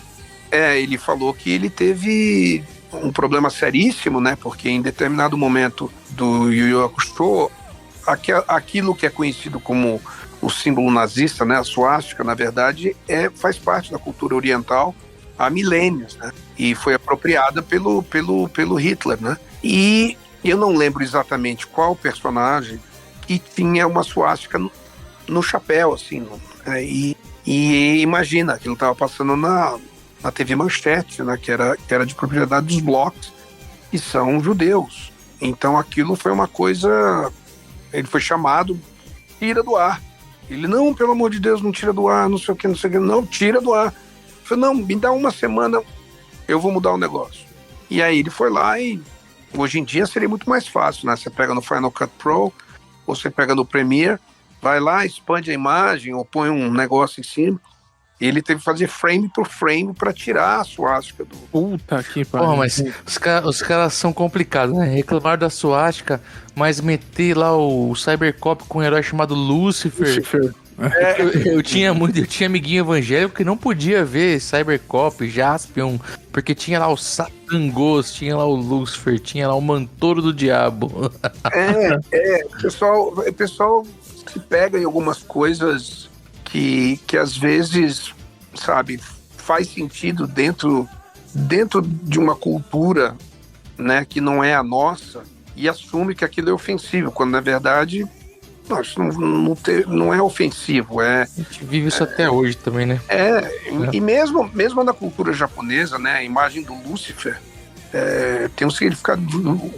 Ele falou que ele teve um problema seríssimo, né, porque em determinado momento do Yu Yu Hakusho, aquilo que é conhecido como o símbolo nazista, né, a suástica, na verdade, faz parte da cultura oriental há milênios, né? E foi apropriada pelo Hitler, né? E eu não lembro exatamente qual personagem que tinha uma suástica no chapéu, assim. E imagina, aquilo estava passando na TV Manchete, né? Que era de propriedade dos blocos, e são judeus. Então aquilo foi uma coisa... Ele foi chamado, tira do ar. Ele, não, pelo amor de Deus, não tira do ar, não sei o que, não, tira do ar. Eu falei, não, me dá uma semana, eu vou mudar o negócio. E aí ele foi lá e hoje em dia seria muito mais fácil, né? Você pega no Final Cut Pro, ou você pega no Premiere, vai lá, expande a imagem, ou põe um negócio em cima. E ele teve que fazer frame por frame para tirar a suástica do... Puta que pariu. Porra, mas os caras são complicados, né? Reclamaram da suástica, mas meter lá o Cybercop com um herói chamado Lucifer. Eu tinha amiguinho evangélico que não podia ver Cybercop, Jaspion, porque tinha lá o Satangos, tinha lá o Lucifer, tinha lá o Mantoro do Diabo. O pessoal se pega em algumas coisas que às vezes sabe, faz sentido dentro de uma cultura, né, que não é a nossa, e assume que aquilo é ofensivo, quando na verdade não é ofensivo. A gente vive isso até hoje também, né? E mesmo na cultura japonesa, né, a imagem do Lúcifer tem um significado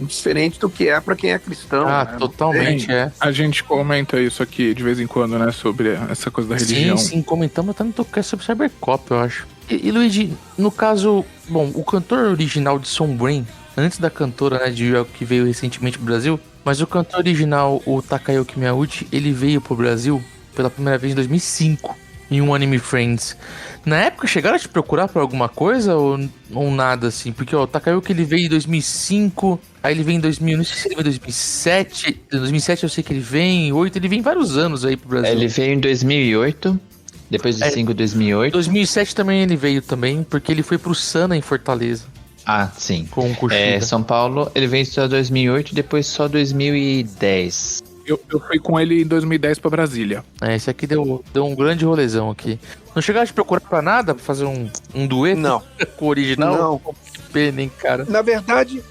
diferente do que é para quem é cristão. Né? Totalmente, A gente comenta isso aqui de vez em quando, né, sobre essa coisa da religião. Sim, comentamos até no Tocast sobre Cybercop, eu acho. E Luigi, no caso, bom, o cantor original de Sombrain, antes da cantora, né, que veio recentemente pro Brasil, mas o cantor original, o Takayuki Miyauchi, ele veio pro Brasil pela primeira vez em 2005, em um Anime Friends. Na época, chegaram a te procurar por alguma coisa ou nada, assim? Porque, o Takayuki, ele veio em 2005, aí ele veio em 2000, não sei se ele veio em 2007, em 2007 eu sei que ele vem, em 2008, ele vem vários anos aí pro Brasil. Ele veio em 2008, depois de 2008. 2007 também ele veio também, porque ele foi pro Sana em Fortaleza. Ah, sim. Com o Kushida. São Paulo, ele veio só 2008, depois só 2010. Eu fui com ele em 2010 pra Brasília. Esse aqui deu um grande rolezão aqui. Não chegaram a te procurar pra nada? Pra fazer um dueto? Não. Com o original? Não. Que pena, hein, cara? Na verdade,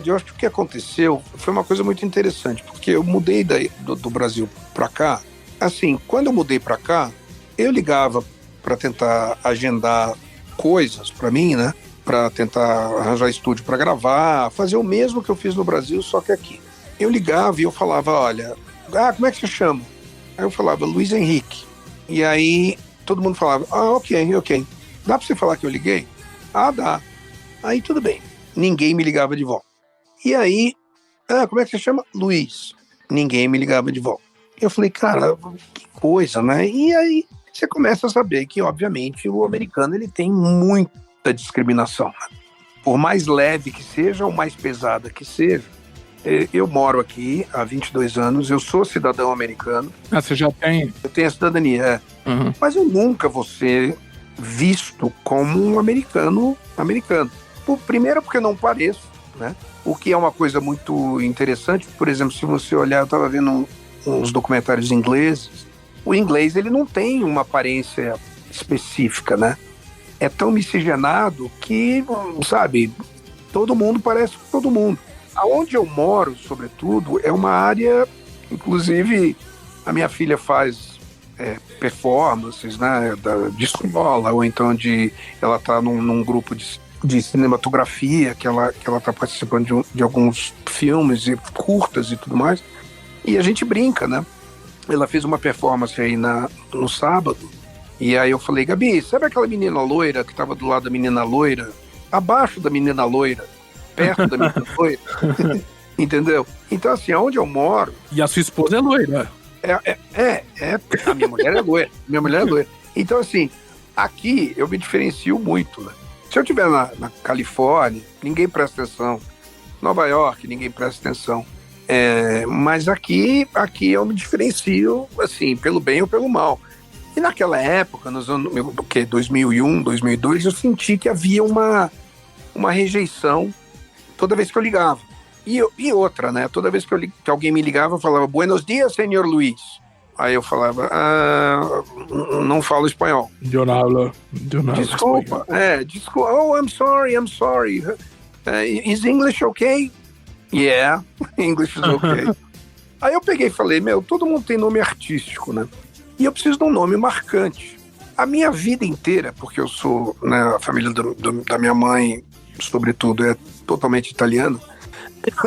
eu acho que o que aconteceu foi uma coisa muito interessante, porque eu mudei do Brasil pra cá. Assim, quando eu mudei pra cá, eu ligava pra tentar agendar coisas pra mim, né? Pra tentar arranjar estúdio pra gravar, fazer o mesmo que eu fiz no Brasil, só que aqui. Eu ligava e eu falava, olha, como é que você chama? Aí eu falava, Luiz Henrique. E aí todo mundo falava, ok. Dá pra você falar que eu liguei? Dá. Aí tudo bem. Ninguém me ligava de volta. E aí, como é que você chama? Luiz. Ninguém me ligava de volta. Eu falei, cara, que coisa, né? E aí você começa a saber que, obviamente, o americano ele tem muita discriminação. Né? Por mais leve que seja ou mais pesada que seja, eu moro aqui há 22 anos, eu sou cidadão americano. Você já tem? Eu tenho a cidadania, Uhum. Mas eu nunca vou ser visto como um americano. Primeiro porque não pareço, né? O que é uma coisa muito interessante. Por exemplo, se você olhar, eu estava vendo uns documentários ingleses. O inglês, ele não tem uma aparência específica, né? É tão miscigenado que, sabe, todo mundo parece com todo mundo. Aonde eu moro, sobretudo, é uma área, inclusive, a minha filha faz performances, né, de escola, ou então ela está num grupo de cinematografia, que ela está participando de alguns filmes e curtas e tudo mais, e a gente brinca, né? Ela fez uma performance aí no sábado, e aí eu falei, Gabi, sabe aquela menina loira que estava do lado da menina loira? Abaixo da menina loira, perto da menina loira, entendeu? Então, assim, onde eu moro... E a sua esposa é loira. A minha mulher é loira. Então, assim, aqui eu me diferencio muito, né? Se eu estiver na Califórnia, ninguém presta atenção. Nova York, ninguém presta atenção. Mas aqui eu me diferencio, assim, pelo bem ou pelo mal. E naquela época, nos anos 2001, 2002, eu senti que havia uma rejeição toda vez que eu ligava. E outra, né? Toda vez que alguém me ligava, eu falava, Buenos dias, senhor Luiz. Aí eu falava, não falo espanhol. Eu não hablo Desculpa. Desculpa. Oh, I'm sorry. Is English okay? Yeah, English is okay. Aí eu peguei e falei, todo mundo tem nome artístico, né? E eu preciso de um nome marcante. A minha vida inteira, porque eu sou, né, a família da minha mãe, sobretudo, é totalmente italiana.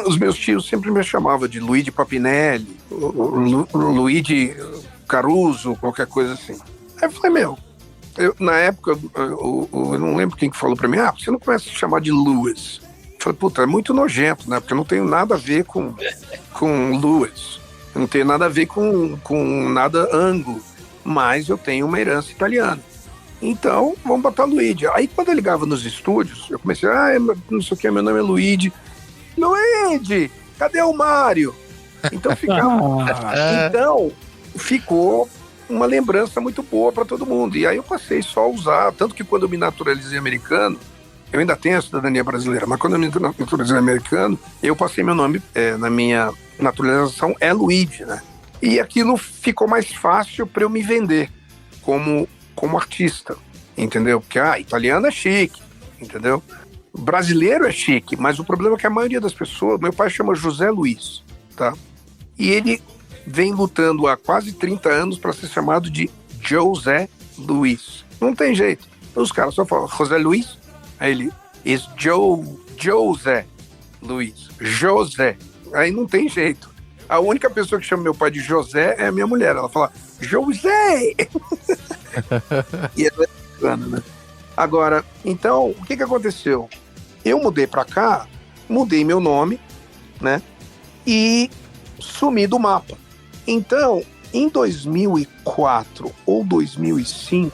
Os meus tios sempre me chamavam de Luigi Papinelli, Luigi Caruso, qualquer coisa assim. Aí eu falei, na época, eu não lembro quem que falou pra mim, você não começa a chamar de Lewis. Eu falei, é muito nojento, né? Porque eu não tenho nada a ver com Lewis. Eu não tenho nada a ver com nada anglo, mas eu tenho uma herança italiana. Então, vamos botar Luigi. Aí, quando eu ligava nos estúdios, eu comecei, não sei o que, meu nome é Luigi. Luigi, cadê o Mário? Então ficou uma lembrança muito boa para todo mundo. E aí eu passei só a usar, tanto que quando eu me naturalizei americano, eu ainda tenho a cidadania brasileira, mas quando eu me naturalizei americano, eu passei meu nome, na minha naturalização, é Luigi, né? E aquilo ficou mais fácil para eu me vender como como artista, entendeu? Porque, italiano é chique, entendeu? Brasileiro é chique, mas o problema é que a maioria das pessoas... Meu pai chama José Luiz, tá? E ele vem lutando há quase 30 anos para ser chamado de José Luiz. Não tem jeito. Os caras só falam José Luiz, aí ele... José Luiz. José. Aí não tem jeito. A única pessoa que chama meu pai de José é a minha mulher. Ela fala, José! E ela é bacana, né? Agora, então, o que aconteceu? Eu mudei pra cá, mudei meu nome, né? E sumi do mapa. Então, em 2004 ou 2005,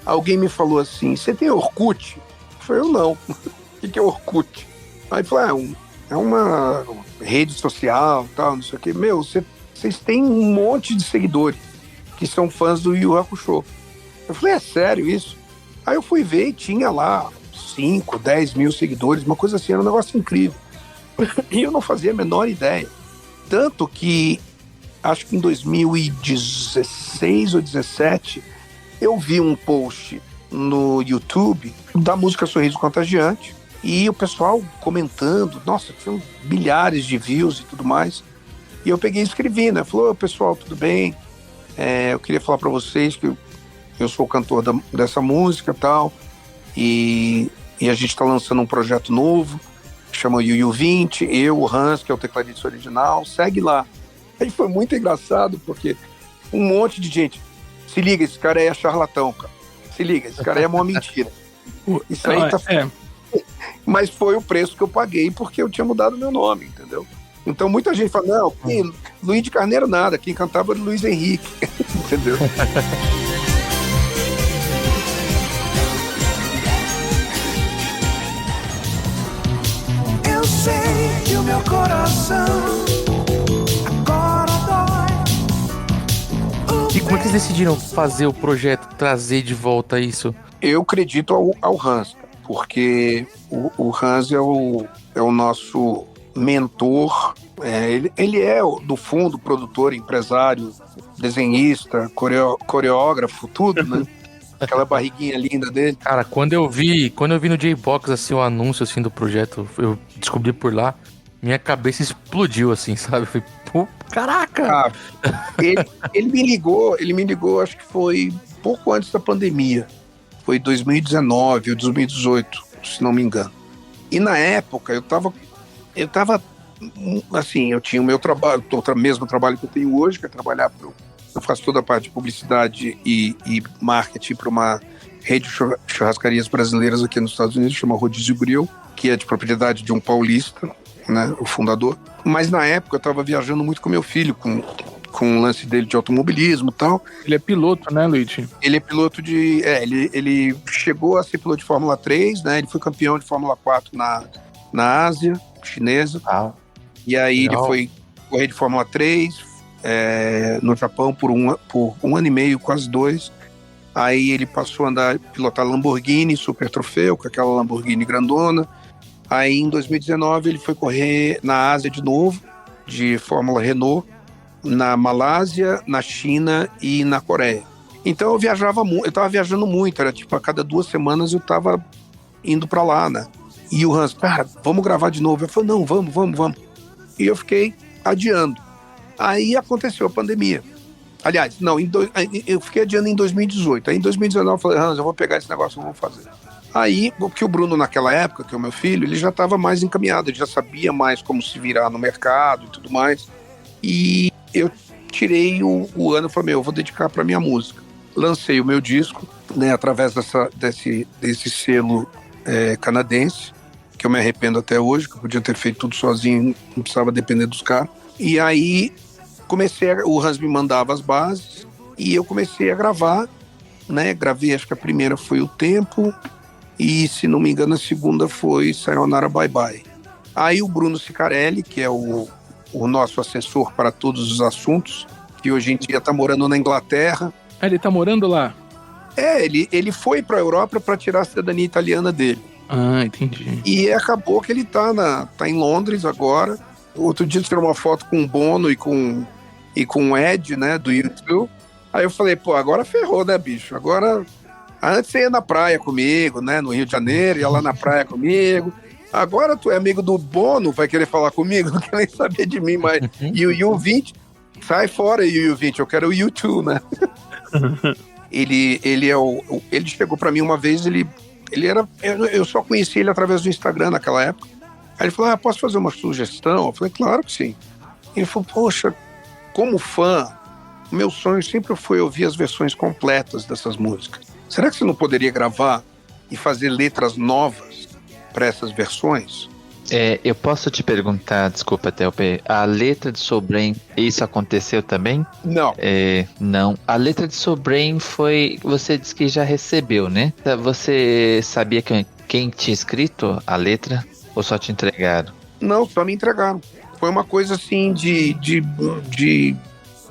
alguém me falou assim, você tem Orkut? Eu falei, eu não. O que é Orkut? Aí falou, é uma rede social, tal, não sei o quê. Meu, vocês têm um monte de seguidores que são fãs do Yu Yu Hakusho. Eu falei, é sério isso? Aí eu fui ver e tinha lá 5, 10 mil seguidores, uma coisa assim, era um negócio incrível. E eu não fazia a menor ideia. Tanto que, acho que em 2016 ou 2017, eu vi um post no YouTube da música Sorriso Contagiante, e o pessoal comentando, nossa, tinham milhares de views e tudo mais. E eu peguei e escrevi, né? Falou, pessoal, tudo bem? Eu queria falar para vocês que eu sou o cantor dessa música e tal, e a gente está lançando um projeto novo, chama Yu Yu 20, eu, o Hans, que é o tecladista original, segue lá. Aí foi muito engraçado, porque um monte de gente, se liga, esse cara é charlatão, cara. Se liga, esse cara é uma mentira. Isso aí tá... Mas foi o preço que eu paguei porque eu tinha mudado meu nome, entendeu? Então muita gente fala, não, Luiz de Carneiro nada, quem cantava era Luiz Henrique, entendeu? Eu sei que o meu coração agora dói. E como é que vocês decidiram fazer o projeto, trazer de volta isso? Eu acredito ao Hans, porque o Hans é o nosso mentor. Ele é, no fundo, produtor, empresário, desenhista, coreógrafo, tudo, né? Aquela barriguinha linda dele. Cara, quando eu vi no J-Box assim, o anúncio assim, do projeto, eu descobri por lá, minha cabeça explodiu, assim, sabe? Eu falei, pô, caraca! Ele me ligou, acho que foi pouco antes da pandemia. Foi 2019 ou 2018, se não me engano. E na época eu tava assim, eu tinha o meu trabalho, o mesmo trabalho que eu tenho hoje, que é trabalhar eu faço toda a parte de publicidade e marketing para uma rede de churrascarias brasileiras aqui nos Estados Unidos, chama Rodízio Grill, que é de propriedade de um paulista, né, o fundador. Mas na época eu estava viajando muito com meu filho, com o lance dele de automobilismo e tal. Ele é piloto, né, Luigi? Ele é piloto de... ele chegou a ser piloto de Fórmula 3, né? Ele foi campeão de Fórmula 4 na Ásia chinesa. E aí ele foi correr de Fórmula 3 no Japão por um ano e meio, quase 2. Aí ele passou a pilotar Lamborghini, Super Troféu, com aquela Lamborghini grandona. Aí em 2019 ele foi correr na Ásia de novo, de Fórmula Renault, na Malásia, na China e na Coreia. Então eu tava viajando muito, era tipo a cada 2 semanas eu tava indo pra lá, né? E o Hans, cara, vamos gravar de novo. Eu falei, não, vamos. E eu fiquei adiando. Aí aconteceu a pandemia. Aliás, não, eu fiquei adiando em 2018. Aí em 2019 eu falei, Hans, eu vou pegar esse negócio e vamos fazer. Aí, porque o Bruno naquela época, que é o meu filho, ele já estava mais encaminhado, ele já sabia mais como se virar no mercado e tudo mais. E eu tirei o ano e falei, eu vou dedicar para minha música. Lancei o meu disco, né, através desse selo canadense, que eu me arrependo até hoje, que eu podia ter feito tudo sozinho, não precisava depender dos caras. E aí o Hans me mandava as bases e eu comecei a gravar, né? Gravei, acho que a primeira foi O Tempo e, se não me engano, a segunda foi Sayonara Bye Bye. Aí o Bruno Sicarelli, que é o nosso assessor para todos os assuntos, que hoje em dia está morando na Inglaterra. Ele está morando lá? Ele foi para a Europa para tirar a cidadania italiana dele. Ah, entendi. E acabou que ele tá em Londres agora. Outro dia tirou uma foto com o Bono e com o Ed, né, do YouTube. Aí eu falei, pô, agora ferrou, né, bicho? Agora, antes você ia na praia comigo, né, no Rio de Janeiro, ia lá na praia comigo. Agora tu é amigo do Bono, vai querer falar comigo, não quer nem saber de mim mais. E o U20, sai fora, U20, eu quero o U2, né? Ele chegou pra mim uma vez, eu só conheci ele através do Instagram naquela época. Aí ele falou, posso fazer uma sugestão? Eu falei, claro que sim. Ele falou, poxa, como fã, meu sonho sempre foi ouvir as versões completas dessas músicas. Será que você não poderia gravar e fazer letras novas para essas versões? Eu posso te perguntar, desculpa, Thelpe, a letra de Soul Brain, isso aconteceu também? Não. Não. A letra de Soul Brain foi, você disse que já recebeu, né? Você sabia quem tinha escrito a letra ou só te entregaram? Não, só me entregaram. Foi uma coisa assim de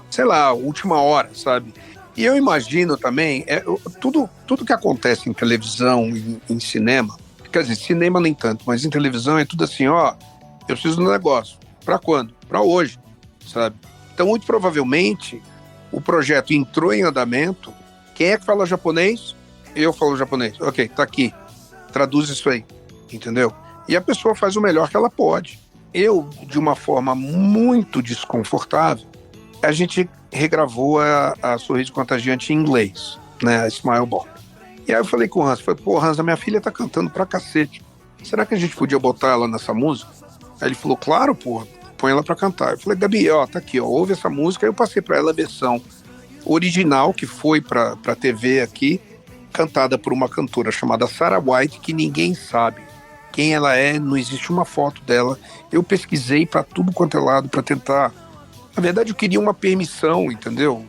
sei lá, última hora, sabe? E eu imagino também, tudo que acontece em televisão, em cinema, quer dizer, cinema nem tanto, mas em televisão é tudo assim, eu preciso de um negócio. Pra quando? Pra hoje, sabe? Então, muito provavelmente, o projeto entrou em andamento. Quem é que fala japonês? Eu falo japonês. Ok, tá aqui. Traduz isso aí, entendeu? E a pessoa faz o melhor que ela pode. Eu, de uma forma muito desconfortável, a gente regravou a Sorriso Contagiante em inglês, né, a Smile Bomb. E aí eu falei com o Hans, Hans, a minha filha tá cantando pra cacete. Será que a gente podia botar ela nessa música? Aí ele falou, claro, põe ela pra cantar. Eu falei, Gabi, tá aqui, ouve essa música. Aí eu passei pra ela a versão original, que foi pra TV aqui, cantada por uma cantora chamada Sarah White, que ninguém sabe quem ela é, não existe uma foto dela. Eu pesquisei pra tudo quanto é lado pra tentar. Na verdade, eu queria uma permissão, entendeu?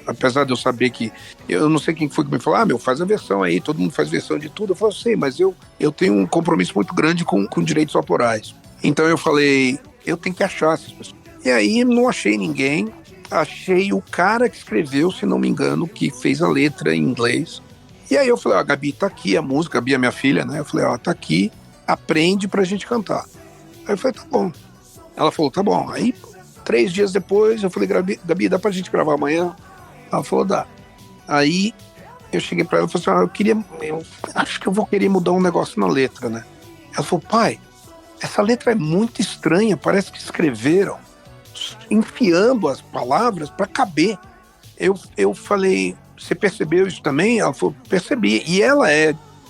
Apesar de eu saber que... Eu não sei quem foi que me falou, faz a versão aí, todo mundo faz versão de tudo. Eu falei, sei, mas eu tenho um compromisso muito grande com direitos autorais. Então eu falei, eu tenho que achar essas pessoas. E aí não achei ninguém, achei o cara que escreveu, se não me engano, que fez a letra em inglês. E aí eu falei, Gabi, tá aqui a música, a Gabi é minha filha, né? Eu falei, tá aqui, aprende pra gente cantar. Aí eu falei, tá bom. Ela falou, tá bom. Aí... 3 dias depois, eu falei, Gabi, dá pra gente gravar amanhã? Ela falou, dá. Aí, eu cheguei pra ela e falei assim, eu acho que eu vou querer mudar um negócio na letra, né? Ela falou, pai, essa letra é muito estranha, parece que escreveram enfiando as palavras pra caber. Eu falei, você percebeu isso também? Ela falou, percebi. E ela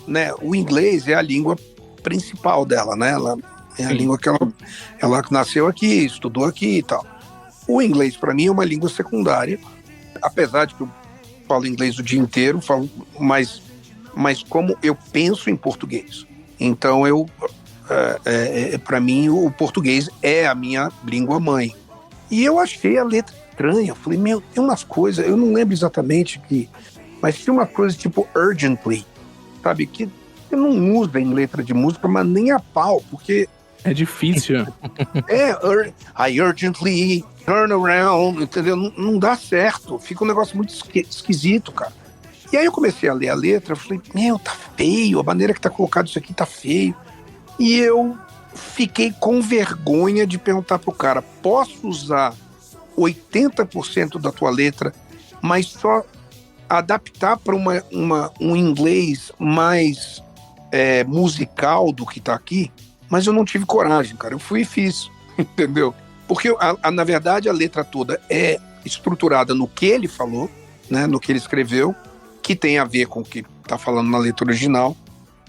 né, o inglês é a língua principal dela, né? Ela é a língua que ela nasceu aqui, estudou aqui e tal. O inglês, para mim, é uma língua secundária, apesar de que eu falo inglês o dia inteiro, mas como eu penso em português. Então, para mim, o português é a minha língua mãe. E eu achei a letra estranha. Eu falei, tem umas coisas, eu não lembro exatamente mas tinha uma coisa tipo urgently, sabe? Que eu não uso em letra de música, mas nem a pau, porque... É difícil. I urgently turn around, entendeu? Não dá certo. Fica um negócio muito esquisito, cara. E aí eu comecei a ler a letra, eu falei, tá feio, a maneira que tá colocado isso aqui tá feio. E eu fiquei com vergonha de perguntar pro cara, posso usar 80% da tua letra, mas só adaptar para um inglês mais musical do que tá aqui? Mas eu não tive coragem, cara. Eu fui e fiz, entendeu? Porque, na verdade, a letra toda é estruturada no que ele falou, né? No que ele escreveu, que tem a ver com o que tá falando na letra original,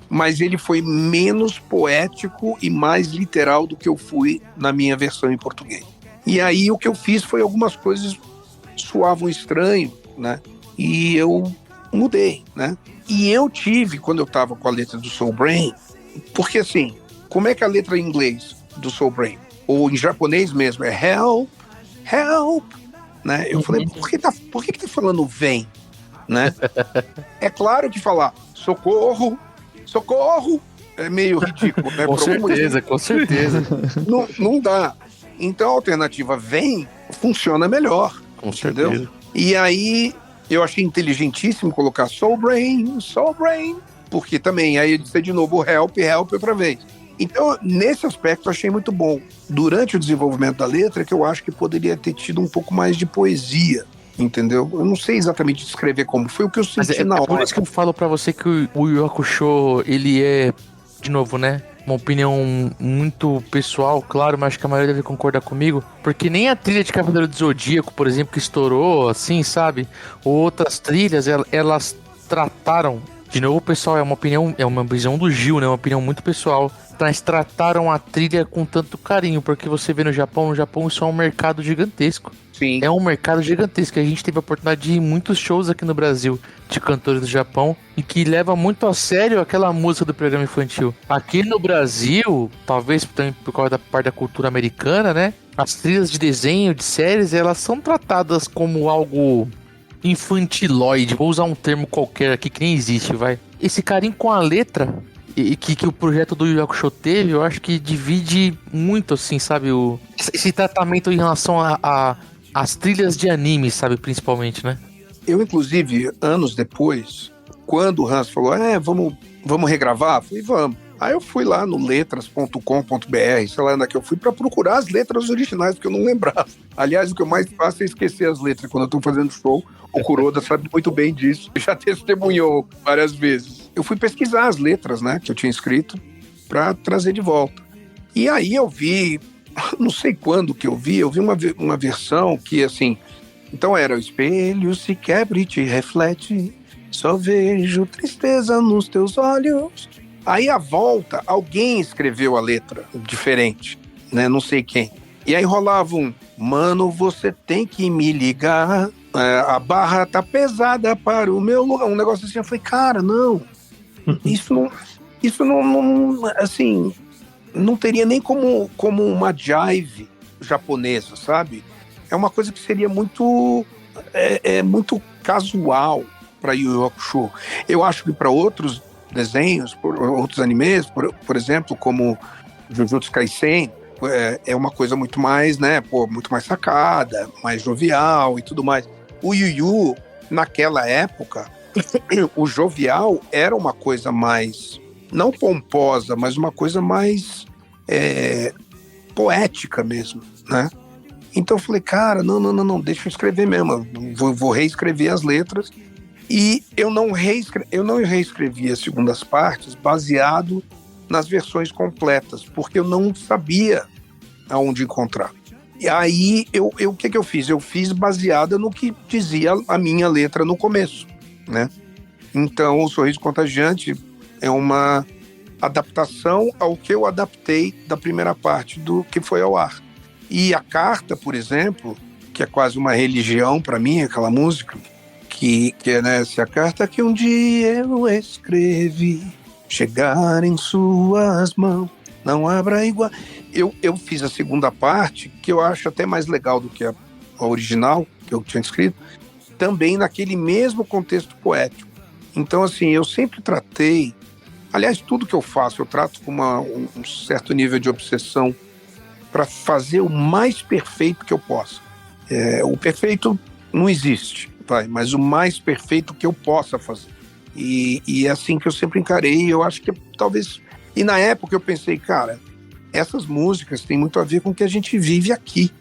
mas ele foi menos poético e mais literal do que eu fui na minha versão em português. E aí o que eu fiz foi algumas coisas soavam estranho, né? E eu mudei, né? E eu tive, quando eu tava com a letra do Soul Brain, porque assim... Como é que a letra em inglês do Soul Brain? Ou em japonês mesmo, é help, help, né? Eu falei, por que tá falando vem, né? É claro que falar socorro, socorro, é meio ridículo, né? Com certeza. Não dá. Então a alternativa vem, funciona melhor, entendeu? Certeza. E aí eu achei inteligentíssimo colocar Soul Brain, porque também aí disse de novo help outra vez. Então, nesse aspecto, eu achei muito bom. Durante o desenvolvimento da letra, que eu acho que poderia ter tido um pouco mais de poesia, entendeu? Eu não sei exatamente descrever como, foi o que eu senti na hora. Por isso que eu falo pra você que o Yu Yu Hakusho, ele é, de novo, né? Uma opinião muito pessoal, claro, mas acho que a maioria deve concordar comigo. Porque nem a trilha de Cavaleiro do Zodíaco, por exemplo, que estourou, assim, sabe? Ou outras trilhas, elas trataram... De novo, pessoal, é uma visão do Gil, né? Uma opinião muito pessoal. Mas trataram a trilha com tanto carinho, porque você vê no Japão isso é um mercado gigantesco. Sim. É um mercado gigantesco. A gente teve a oportunidade de ir em muitos shows aqui no Brasil de cantores do Japão e que leva muito a sério aquela música do programa infantil. Aqui no Brasil, talvez também por causa da parte da cultura americana, né? As trilhas de desenho, de séries, elas são tratadas como algo infantiloide. Vou usar um termo qualquer aqui que nem existe, vai. Esse carinho com a letra que o projeto do Yu Yu Hakusho teve, eu acho que divide muito, assim, sabe? Esse tratamento em relação às trilhas de anime, sabe? Principalmente, né? Eu, inclusive, anos depois, quando o Hans falou, vamos regravar? Eu falei, vamos. Aí eu fui lá no letras.com.br, sei lá onde é que eu fui, pra procurar as letras originais, porque eu não lembrava. Aliás, o que eu mais faço é esquecer as letras quando eu tô fazendo show. O Kuroda sabe muito bem disso, já testemunhou várias vezes. Eu fui pesquisar as letras, né, que eu tinha escrito, pra trazer de volta. E aí eu vi, não sei quando que eu vi uma versão que, assim, então era o espelho se quebra e te reflete, só vejo tristeza nos teus olhos. Aí a volta, alguém escreveu a letra diferente, né? Não sei quem. E aí rolava mano, você tem que me ligar, a barra tá pesada para o meu lugar. Um negócio assim, eu falei, cara, não. Isso não, assim, não teria nem como uma jive japonesa, sabe? É uma coisa que seria muito casual para Yu Yu Hakusho. Eu acho que para outros desenhos, outros animes, por exemplo, como Jujutsu Kaisen, é uma coisa muito mais, né, muito mais sacada, mais jovial e tudo mais. O Yu Yu, naquela época, o jovial era uma coisa mais, não pomposa, mas uma coisa mais poética mesmo, né? Então eu falei, cara, não, deixa eu escrever mesmo, vou reescrever as letras. E eu não reescrevi as segundas partes baseado nas versões completas, porque eu não sabia aonde encontrar. E aí, o que eu fiz? Eu fiz baseada no que dizia a minha letra no começo, né? Então, o Sorriso Contagiante é uma adaptação ao que eu adaptei da primeira parte do que foi ao ar. E a Carta, por exemplo, que é quase uma religião para mim, aquela música, que é, né, essa carta que um dia eu escrevi, chegar em suas mãos, não abra igual. Eu fiz a segunda parte, que eu acho até mais legal do que a original, que eu tinha escrito, também naquele mesmo contexto poético. Então, assim, eu sempre tratei, aliás, tudo que eu faço, eu trato com um certo nível de obsessão para fazer o mais perfeito que eu possa. O perfeito não existe, mas o mais perfeito que eu possa fazer. E é assim que eu sempre encarei, eu acho que talvez... E na época eu pensei, cara, essas músicas têm muito a ver com o que a gente vive aqui.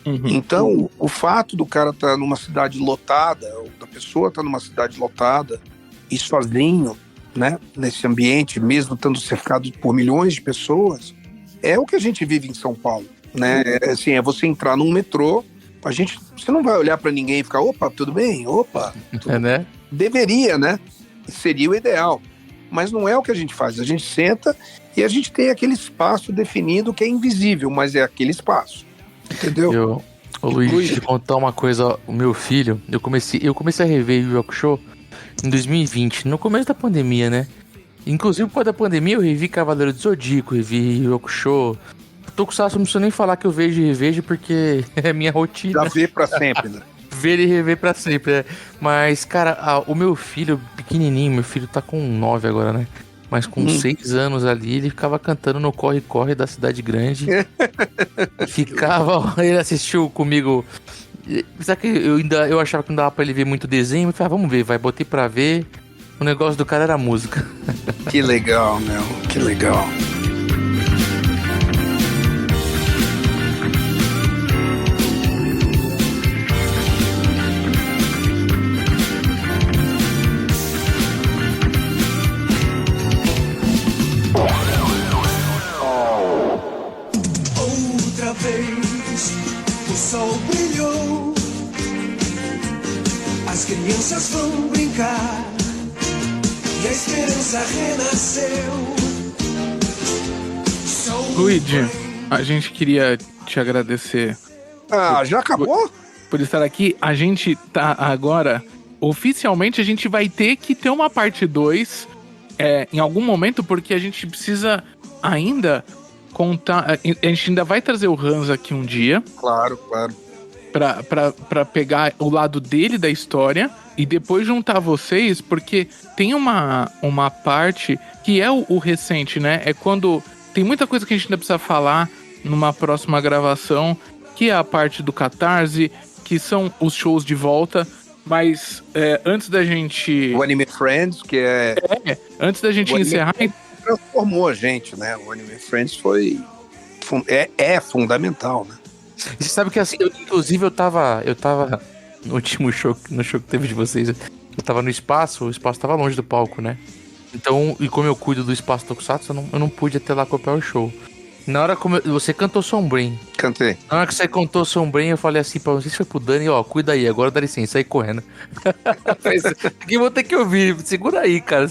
Uhum. Então, o fato do cara estar numa cidade lotada, ou da pessoa estar numa cidade lotada, e sozinho, né, nesse ambiente, mesmo estando cercado por milhões de pessoas, é o que a gente vive em São Paulo, né? É você entrar num metrô, você não vai olhar para ninguém e ficar, opa, tudo bem? Opa, tudo né? Deveria, né? Seria o ideal. Mas não é o que a gente faz. A gente senta e a gente tem aquele espaço definido que é invisível, mas é aquele espaço. Entendeu? Luiz, deixa eu contar uma coisa. O meu filho, eu comecei a rever o Yu Yu Hakusho em 2020, no começo da pandemia, né? Inclusive, por causa da pandemia, eu revi Cavaleiro do Zodíaco, revi Yu Yu Hakusho. Tokusatsu não preciso nem falar que eu vejo e revejo, porque é minha rotina. Já vê pra sempre, né? Ver e rever pra sempre, né? Mas, cara, o meu filho, pequenininho, meu filho tá com 9 agora, né? Mas com 6 anos ali, ele ficava cantando no corre-corre da cidade grande. Ele assistiu comigo. Sabe que eu achava que não dava pra ele ver muito desenho. Eu falei, vamos ver, botei pra ver. O negócio do cara era a música. Que legal, meu, que legal. O sol brilhou, as crianças vão brincar e a esperança renasceu. Luigi, a gente queria te agradecer. Já acabou? Por estar aqui. A gente tá agora, oficialmente, a gente vai ter que ter uma parte 2 em algum momento, porque a gente precisa ainda contar. A gente ainda vai trazer o Hans aqui um dia. Claro. Pra pegar o lado dele da história e depois juntar vocês, porque tem uma parte que é o recente, né? É quando tem muita coisa que a gente ainda precisa falar numa próxima gravação, que é a parte do Catarse, que são os shows de volta. Mas antes da gente... O Anime Friends, que é... Antes da gente encerrar... Transformou a gente, né? O Anime Friends é fundamental, né? E você sabe que assim, inclusive eu tava no último show, no show que teve de vocês, eu tava no espaço, o espaço tava longe do palco, né? Então, e como eu cuido do espaço Tokusatsu, eu não pude até lá acompanhar o show. Na hora você cantou Sombrin. Cantei. Na hora que você cantou Sombrin, eu falei assim, não sei se foi pro Dani, cuida aí, agora dá licença, sai correndo. Aqui vou ter que ouvir, segura aí, cara,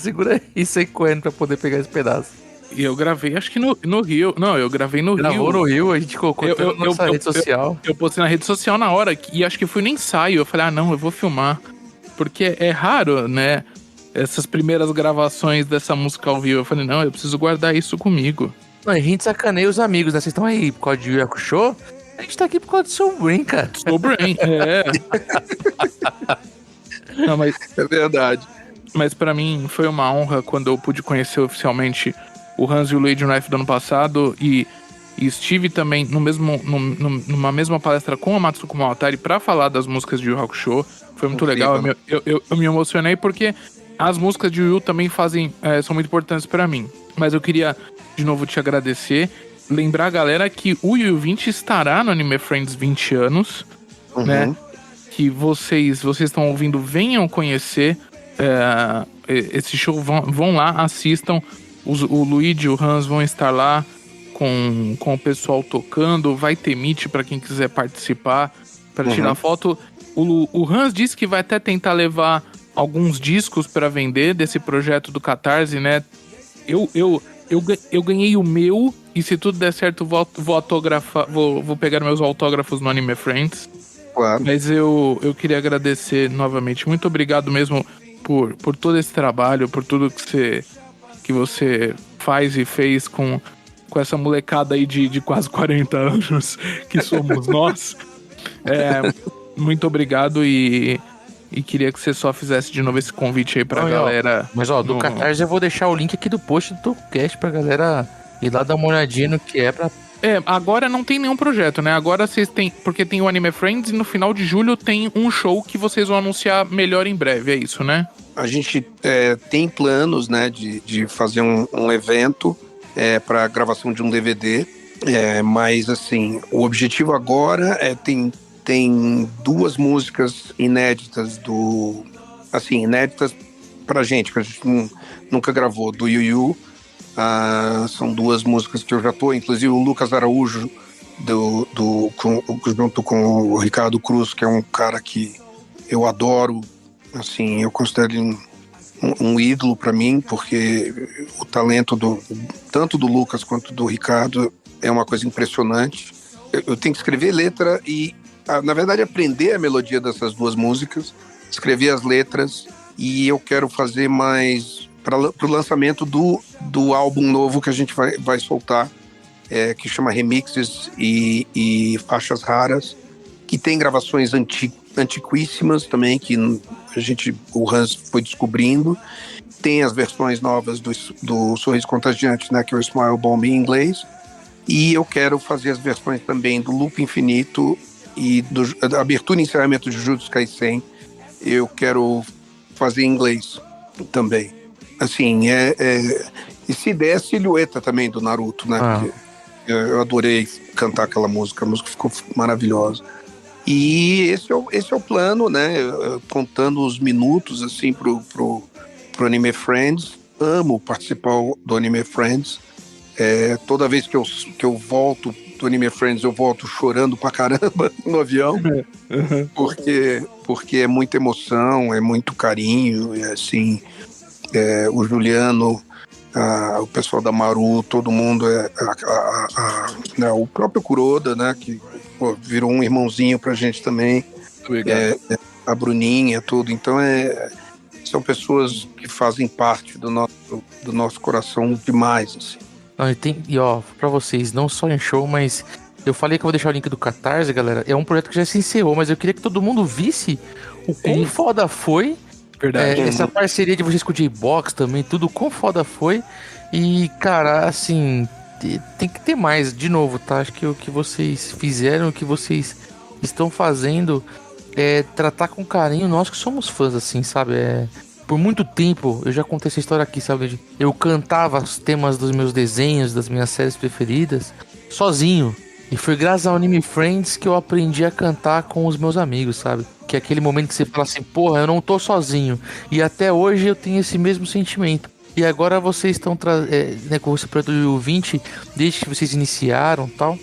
e sai correndo pra poder pegar esse pedaço. E eu gravei, acho que no Rio. Não, eu gravei no Rio. Gravou no Rio, a gente colocou na nossa rede social. Eu postei na rede social na hora, e acho que foi no ensaio. Eu falei, não, eu vou filmar. Porque é raro, né? Essas primeiras gravações dessa música ao vivo. Eu falei, não, eu preciso guardar isso comigo. Não, a gente sacaneia os amigos, né? Vocês estão aí por causa de Yu Hakusho? A gente tá aqui por causa do Sombrin, cara. Sombrin, Não, mas... É verdade. Mas pra mim foi uma honra quando eu pude conhecer oficialmente o Hans e o Luigi no F do ano passado e estive também numa mesma palestra com a Matsuko Mawatari pra falar das músicas de Yu Hakusho. Foi muito legal. Eu me emocionei porque as músicas de Yu também são muito importantes pra mim. Mas eu queria de novo te agradecer, lembrar a galera que o Yu 20 estará no Anime Friends 20 anos, né? Que vocês estão ouvindo, venham conhecer esse show, vão lá, assistam. O Luigi e o Hans vão estar lá com o pessoal tocando. Vai ter meet para quem quiser participar, para tirar foto. O Hans disse que vai até tentar levar alguns discos para vender desse projeto do Catarse, né? Eu ganhei o meu, e se tudo der certo, vou autografar, vou pegar meus autógrafos no Anime Friends. Claro. Mas eu queria agradecer novamente. Muito obrigado mesmo por todo esse trabalho, por tudo que você faz e fez com essa molecada aí de quase 40 anos que somos nós. Muito obrigado e queria que você só fizesse de novo esse convite aí pra galera. Mas do Catarse eu vou deixar o link aqui do post do Tokocast pra galera ir lá dar uma olhadinha no que é pra... Agora não tem nenhum projeto, né? Agora vocês têm... Porque tem o Anime Friends e no final de julho tem um show que vocês vão anunciar melhor em breve, é isso, né? A gente tem planos, né, de fazer um evento para gravação de um DVD, mas assim, o objetivo agora tem 2 músicas inéditas inéditas pra gente, que a gente nunca gravou, do Yu. São 2 músicas que eu já tô, inclusive o Lucas Araújo, junto com o Ricardo Cruz, que é um cara que eu adoro, assim, eu considero ele um ídolo para mim, porque o talento tanto do Lucas quanto do Ricardo é uma coisa impressionante. Eu tenho que escrever letra e, na verdade, aprender a melodia dessas 2 músicas, escrever as letras, e eu quero fazer mais para o lançamento do álbum novo que a gente vai soltar, que chama Remixes e Faixas Raras, que tem gravações antiquíssimas também, que o Hans foi descobrindo. Tem as versões novas do Sorriso Contagiante, né, que é o Smile Bomb em inglês. E eu quero fazer as versões também do Loop Infinito e da abertura e encerramento de Jujutsu Kaisen. Eu quero fazer em inglês também. Assim, e se der, Silhueta também do Naruto, né? Eu adorei cantar aquela música, a música ficou maravilhosa. E esse é o plano, né? Contando os minutos, assim, pro Anime Friends. Amo participar do Anime Friends. Toda vez que eu volto do Anime Friends, eu volto chorando pra caramba no avião, porque é muita emoção, é muito carinho, assim, o Juliano, o pessoal da Maru, todo mundo, né, o próprio Kuroda, né, que virou um irmãozinho pra gente também, a Bruninha, tudo, então são pessoas que fazem parte do nosso coração demais, assim. E ó, pra vocês, não só em show, mas eu falei que eu vou deixar o link do Catarse, galera. É um projeto que já se encerrou, mas eu queria que todo mundo visse o quão foda foi. Verdade. Essa parceria de vocês com o J-Box também, tudo quão foda foi. E, cara, assim, tem que ter mais, de novo, tá? Acho que o que vocês fizeram, o que vocês estão fazendo é tratar com carinho nós que somos fãs, assim, sabe? Por muito tempo, eu já contei essa história aqui, sabe? Eu cantava os temas dos meus desenhos, das minhas séries preferidas, sozinho. E foi graças ao Anime Friends que eu aprendi a cantar com os meus amigos, sabe? Que é aquele momento que você fala assim, porra, eu não tô sozinho. E até hoje eu tenho esse mesmo sentimento. E agora vocês estão né, com esse projeto do 20, desde que vocês iniciaram e tal,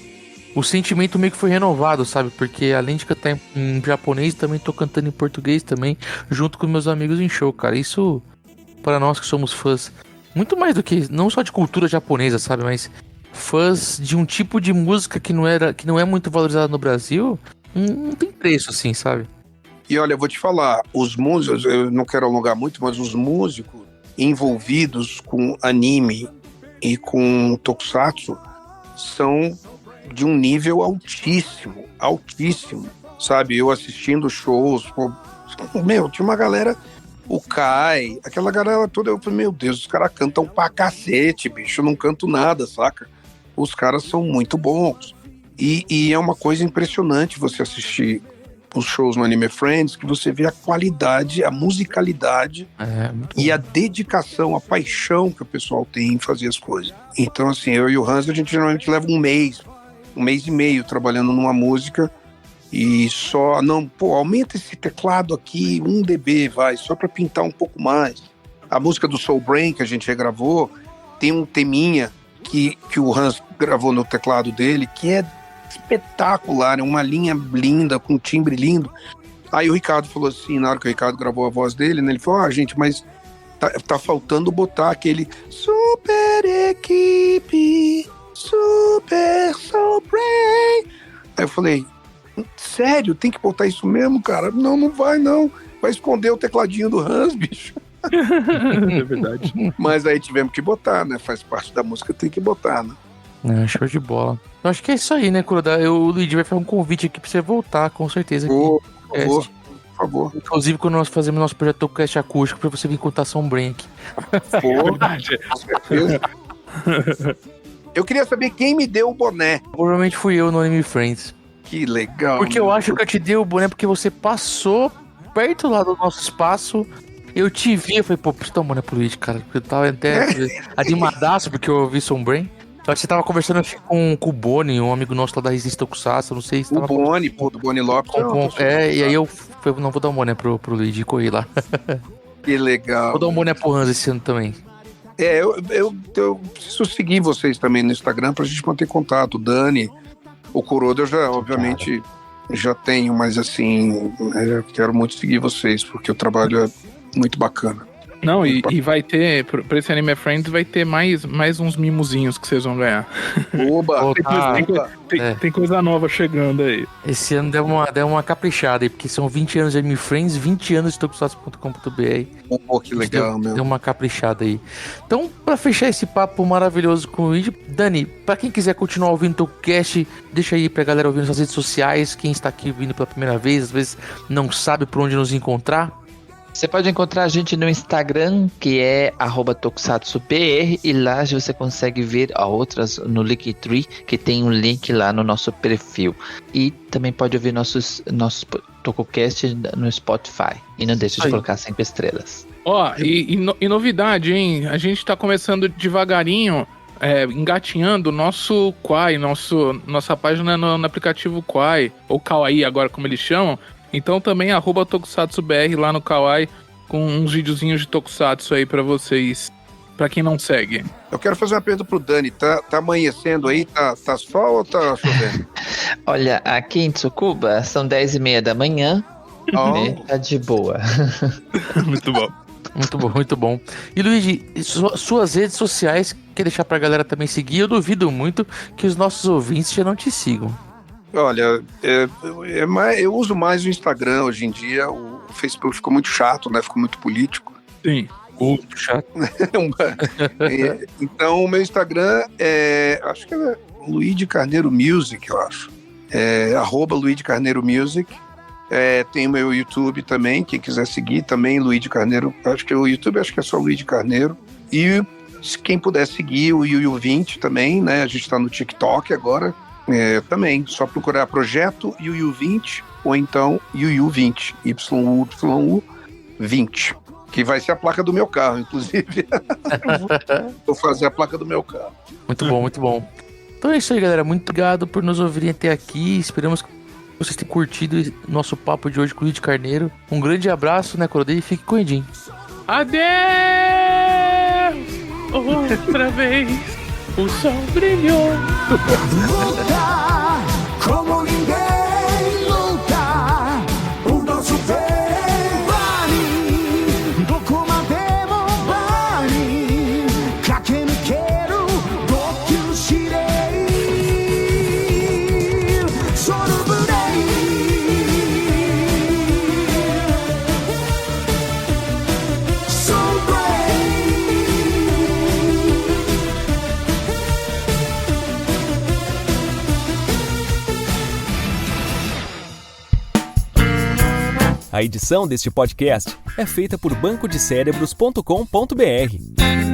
o sentimento meio que foi renovado, sabe? Porque além de cantar em japonês, também tô cantando em português também, junto com meus amigos em show, cara. Isso, para nós que somos fãs, muito mais do que, não só de cultura japonesa, sabe? Mas fãs de um tipo de música que não é muito valorizado no Brasil, não tem preço, assim, sabe? E olha, eu vou te falar, os músicos, eu não quero alongar muito, mas os músicos envolvidos com anime e com tokusatsu são de um nível altíssimo, sabe? Eu assistindo shows, tinha uma galera, o Kai, aquela galera toda, eu falei, meu Deus, os caras cantam pra cacete, bicho, eu não canto nada, saca? Os caras são muito bons. E é uma coisa impressionante você assistir os shows no Anime Friends, que você vê a qualidade, a musicalidade e a dedicação, a paixão que o pessoal tem em fazer as coisas. Então, assim, eu e o Hans, a gente geralmente leva um mês e meio trabalhando numa música e só, aumenta esse teclado aqui, 1 dB, só pra pintar um pouco mais. A música do Soul Brain, que a gente regravou, tem um teminha que o Hans gravou no teclado dele, que é espetacular, é uma linha linda, com um timbre lindo. Aí o Ricardo falou assim, na hora que o Ricardo gravou a voz dele, né, ele falou, gente, mas tá faltando botar aquele super equipe, super Soul Brain. Aí eu falei, sério, tem que botar isso mesmo, cara? Não vai não, vai esconder o tecladinho do Hans, bicho. É verdade. Mas aí tivemos que botar, né, faz parte da música, tem que botar, né. Show de bola. Eu acho que é isso aí, né, Kuroda? O Luigi vai fazer um convite aqui pra você voltar, com certeza. Por favor. Inclusive, quando nós fazemos nosso projeto Tococast acústico, pra você vir contar Soul Brain aqui. É verdade. Com certeza. Eu queria saber quem me deu o boné. Provavelmente fui eu no Anime Friends. Que legal. Porque eu acho que eu te dei o boné porque você passou perto lá do nosso espaço. Eu te vi, eu falei, preciso dar um boné pro Luigi, cara. Eu tava até animadaço porque eu ouvi Soul Brain. Só que você tava conversando com o Boni, um amigo nosso lá da Resistência Tokusatsu, não sei se tava... O Boni, do Boni Lopes. E aí eu falei, não, vou dar um boné pro Luigi e corri lá. Que legal. Vou dar um boné pro Hans esse ano também. Eu preciso seguir vocês também no Instagram pra gente manter contato. O Dani, o Kuroda eu já, obviamente, já tenho, mas assim, eu quero muito seguir vocês, porque o trabalho é muito bacana. Não, e vai ter, pra esse Anime Friends, vai ter mais uns mimozinhos que vocês vão ganhar. Oba! Tem coisa nova chegando aí. Esse ano deu uma caprichada aí, porque são 20 anos de Anime Friends, 20 anos de tokusatsu.com.br. Pô, que legal, meu. Deu uma caprichada aí. Então, pra fechar esse papo maravilhoso com o Luigi, Dani, pra quem quiser continuar ouvindo o Tococast, deixa aí pra galera ouvir nas redes sociais, quem está aqui vindo pela primeira vez, às vezes não sabe por onde nos encontrar. Você pode encontrar a gente no Instagram, que é @tokusatsubr, e lá você consegue ver outras no Linktree, que tem um link lá no nosso perfil. E também pode ouvir nosso Tococast no Spotify. E não deixe de colocar 5 estrelas. E novidade, hein? A gente tá começando devagarinho, engatinhando o nosso Quai, nossa página no aplicativo Quai, ou Kawaii agora, como eles chamam. Então também @tokusatsubr lá no Kawaii, com uns videozinhos de Tokusatsu aí pra vocês Pra quem não segue. Eu quero fazer uma pergunta pro Dani. Tá amanhecendo aí? Tá sol ou tá chovendo? Olha, aqui em Tsukuba são 10h30 da manhã. Oh. Tá de boa. Muito bom. Muito bom, muito bom. E Luigi, suas redes sociais, quer deixar pra galera também seguir? Eu duvido muito que os nossos ouvintes já não te sigam. Olha, eu uso mais o Instagram hoje em dia. O Facebook ficou muito chato, né? Ficou muito político. Sim. Muito chato. Então, o meu Instagram acho que é Luigi Carneiro Music, eu acho. @Luigi Carneiro Music. Tem o meu YouTube também, quem quiser seguir também, Luigi Carneiro. Acho que o YouTube é só Luigi Carneiro. E quem puder seguir o Yuyu20 também, né? A gente tá no TikTok agora. Também, só procurar Projeto Yuyu20 ou então Yuyu20, YUU20, que vai ser a placa do meu carro, inclusive. Vou fazer a placa do meu carro. Muito bom, muito bom. Então é isso aí, galera. Muito obrigado por nos ouvirem até aqui. Esperamos que vocês tenham curtido o nosso papo de hoje com o Luigi Carneiro. Um grande abraço, né, Coroday? E fique com o Edinho. Adeus! Outra vez o sol brilhou. Lutar como ninguém luta. O nosso bem vale. Dokumade mo vale. Kakenukeru doku shirei. Sorubunei. So brave. A edição deste podcast é feita por bancodecerebros.com.br.